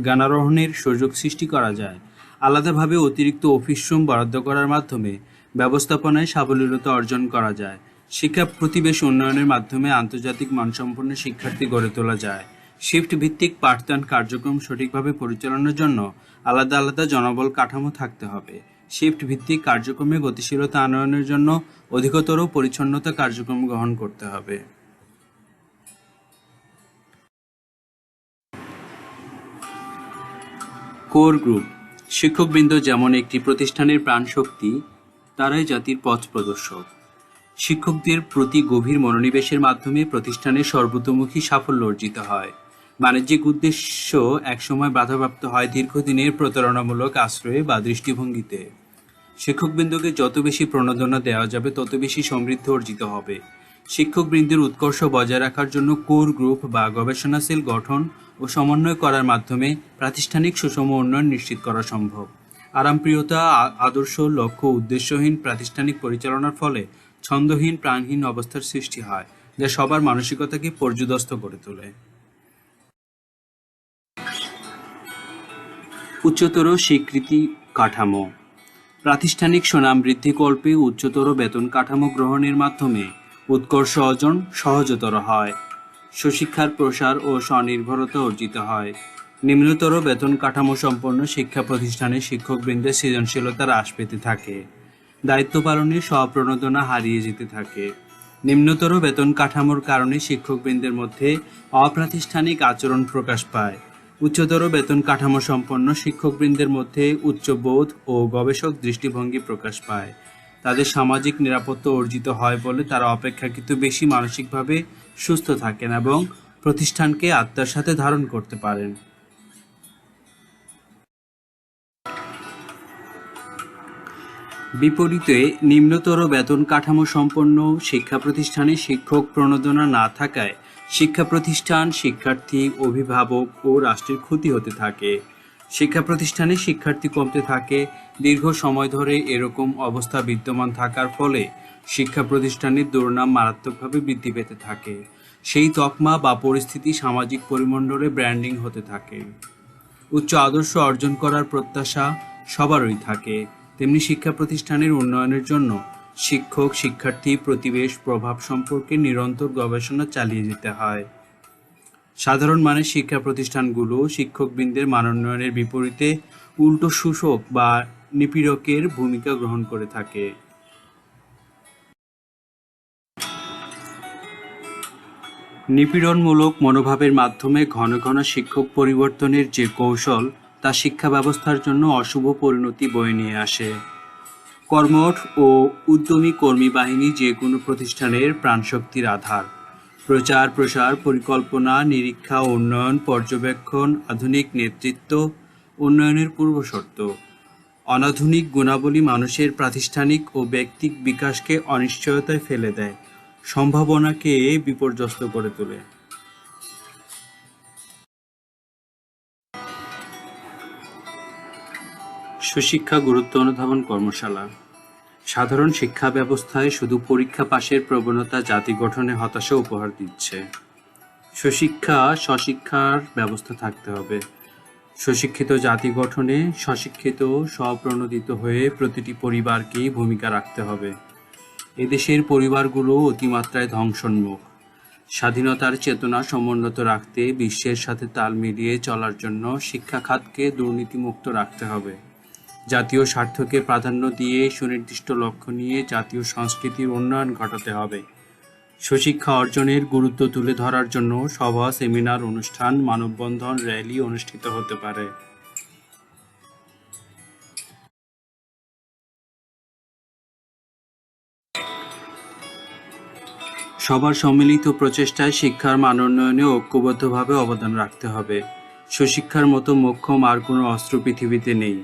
Speaker 1: জ্ঞানারোহণের সুযোগ সৃষ্টি করা যায়। আলাদাভাবে অতিরিক্ত অফিস রুম বরাদ্দ করার মাধ্যমে ব্যবস্থাপনায় সাবলীলতা অর্জন করা যায়। শিক্ষা প্রতিবেশ উন্নয়নের মাধ্যমে আন্তর্জাতিক মানসম্পন্ন শিক্ষার্থী গড়ে তোলা যায়। শিফট ভিত্তিক পাঠদান কার্যক্রম সঠিকভাবে পরিচালনার জন্য আলাদা আলাদা জনবল কাঠামো থাকতে হবে। শিফট ভিত্তিক কার্যক্রমে গতিশীলতা আনয়নের জন্য অধিকতর পরিচ্ছন্নতা কার্যক্রম গ্রহণ করতে হবে। Core group. শিক্ষকবৃন্দ যেমন একটি প্রতিষ্ঠানের প্রাণশক্তি, তারাই জাতির পথ প্রদর্শক। শিক্ষকদের প্রতি গভীর মনোনিবেশের মাধ্যমে প্রতিষ্ঠানের সর্বতোমুখী সাফল্য অর্জিত হয়। বাণিজ্যিক উদ্দেশ্য একসময় বাধাপ্রাপ্ত হয় দীর্ঘদিনের প্রতারণামূলক আশ্রয়ে বা দৃষ্টিভঙ্গিতে। শিক্ষকবৃন্দকে যত বেশি প্রণোদনা দেওয়া যাবে তত বেশি সমৃদ্ধ অর্জিত হবে। শিক্ষকবৃন্দের উৎকর্ষ বজায় রাখার জন্য কোর গ্রুপ বা গবেষণা সেল গঠন ও সমন্বয় করার মাধ্যমে প্রাতিষ্ঠানিক সুষম উন্নয়ন নিশ্চিত করা সম্ভব। আরামপ্রিয়তা, আদর্শ, লক্ষ্য উদ্দেশ্যহীন প্রাতিষ্ঠানিক পরিচালনার ফলে ছন্দহীন প্রাণহীন অবস্থার সৃষ্টি হয়, যা সবার মানসিকতাকে পর্যুদস্ত করে তোলে। উচ্চতর স্বীকৃতি কাঠামো। প্রাতিষ্ঠানিক সুনাম বৃদ্ধিকল্পে উচ্চতর বেতন কাঠামো গ্রহণের মাধ্যমে উৎকর্ষ অর্জন সহজতর হয়। সুশিক্ষার প্রসার ও স্বনির্ভরতা অর্জিত হয়। নিম্নতর বেতন কাঠামো সম্পন্ন শিক্ষা প্রতিষ্ঠানে শিক্ষকবৃন্দের সৃজনশীলতা হ্রাস পেতে থাকে। দায়িত্ব পালনের স্বপ্রণোদনা হারিয়ে যেতে থাকে। নিম্নতর বেতন কাঠামোর কারণে শিক্ষকবৃন্দের মধ্যে অপ্রাতিষ্ঠানিক আচরণ প্রকাশ পায়। উচ্চতর বেতন কাঠামো সম্পন্ন শিক্ষকবৃন্দের মধ্যে উচ্চবোধ ও গবেষক দৃষ্টিভঙ্গি প্রকাশ পায়। তাদের সামাজিক নিরাপত্তা অর্জিত হয় বলে তারা অপেক্ষাকৃত বেশি মানসিকভাবে সুস্থ থাকেন এবং প্রতিষ্ঠানকে আত্মার সাথে ধারণ করতে পারেন। বিপরীতে নিম্নতর বেতন কাঠামো সম্পন্ন শিক্ষা প্রতিষ্ঠানে শিক্ষক প্রণোদনা না থাকায় শিক্ষা প্রতিষ্ঠান, শিক্ষার্থী, অভিভাবক ও রাষ্ট্রের ক্ষতি হতে থাকে। শিক্ষা প্রতিষ্ঠানে শিক্ষার্থী কমতে থাকে। দীর্ঘ সময় ধরে এরকম অবস্থা বিদ্যমান থাকার ফলে শিক্ষা প্রতিষ্ঠানের দুর্নাম মারাত্মকভাবে বৃদ্ধি পেতে থাকে। সেই তকমা বা পরিস্থিতি সামাজিক পরিমণ্ডলে ব্র্যান্ডিং হতে থাকে। উচ্চ আদর্শ অর্জন করার প্রত্যাশা সবারই থাকে, তেমনি শিক্ষা প্রতিষ্ঠানের উন্নয়নের জন্য শিক্ষক, শিক্ষার্থী, প্রতিবেশ প্রভাব সম্পর্কে নিরন্তর গবেষণা চালিয়ে যেতে হয়। সাধারণ মানের শিক্ষা প্রতিষ্ঠানগুলো শিক্ষকবৃন্দের মানোন্নয়নের বিপরীতে উল্টো শোষক বা নিপীড়কের ভূমিকা গ্রহণ করে থাকে। নিপীড়নমূলক মনোভাবের মাধ্যমে ঘন ঘন শিক্ষক পরিবর্তনের যে কৌশল, তা শিক্ষা ব্যবস্থার জন্য অশুভ পরিণতি বয়ে নিয়ে আসে। কর্মঠ ও উদ্যমী কর্মী বাহিনী যে কোনো প্রতিষ্ঠানের প্রাণশক্তির আধার। প্রচার প্রসার, পরিকল্পনা, নিরীক্ষা, উন্নয়ন, পর্যবেক্ষণ, আধুনিক নেতৃত্ব উন্নয়নের পূর্বশর্ত। অনাধুনিক গুণাবলী মানুষের প্রাতিষ্ঠানিক ও ব্যক্তিক বিকাশকে অনিশ্চয়তায় ফেলে দেয়, সম্ভাবনাকে বিপর্যস্ত করে তোলে। সুশিক্ষা গুরুত্ব অনুধাবন কর্মশালা। সাধারণ শিক্ষা ব্যবস্থায় শুধু পরীক্ষা পাশের প্রবণতা জাতি গঠনে হতাশা উপহার দিচ্ছে। সুশিক্ষা, স্বশিক্ষার ব্যবস্থা থাকতে হবে। সুশিক্ষিত জাতি গঠনে স্বশিক্ষিত, স্বপ্রণোদিত হয়ে প্রতিটি পরিবারকেই ভূমিকা রাখতে হবে। এদেশের পরিবারগুলো অতিমাত্রায় ধ্বংসোন্মুখ। স্বাধীনতার চেতনা সমুন্নত রাখতে, বিশ্বের সাথে তাল মিলিয়ে চলার জন্য শিক্ষা খাতকে দুর্নীতিমুক্ত রাখতে হবে। জাতীয় স্বার্থকে প্রাধান্য দিয়ে সুনির্দিষ্ট লক্ষ্য নিয়ে জাতীয় সংস্কৃতির উন্নয়ন ঘটাতে হবে। সুশিক্ষা অর্জনের গুরুত্ব তুলে ধরার জন্য সভা, সেমিনার, অনুষ্ঠান, মানববন্ধন, র্যালি অনুষ্ঠিত হতে পারে। সবার সম্মিলিত প্রচেষ্টায় শিক্ষার মান উন্নয়নে ঐক্যবদ্ধভাবে অবদান রাখতে হবে। সুশিক্ষার মতো মোক্ষম আর কোনো অস্ত্র পৃথিবীতে নেই।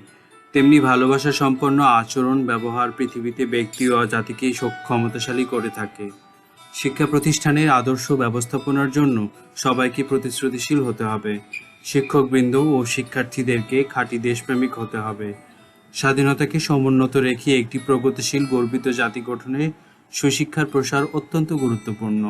Speaker 1: তেমনি ভালোবাসা সম্পন্ন আচরণ ব্যবহার পৃথিবীতে ব্যক্তি ও জাতিকেই ক্ষমতাশালী করে থাকে। শিক্ষা প্রতিষ্ঠানের আদর্শ ব্যবস্থাপনার জন্য সবাইকে প্রতিশ্রুতিশীল হতে হবে। শিক্ষকবৃন্দ ও শিক্ষার্থীদেরকে খাঁটি দেশপ্রেমিক হতে হবে। স্বাধীনতাকে সমুন্নত রেখে একটি প্রগতিশীল গর্বিত জাতি গঠনে সুশিক্ষার প্রসার অত্যন্ত গুরুত্বপূর্ণ।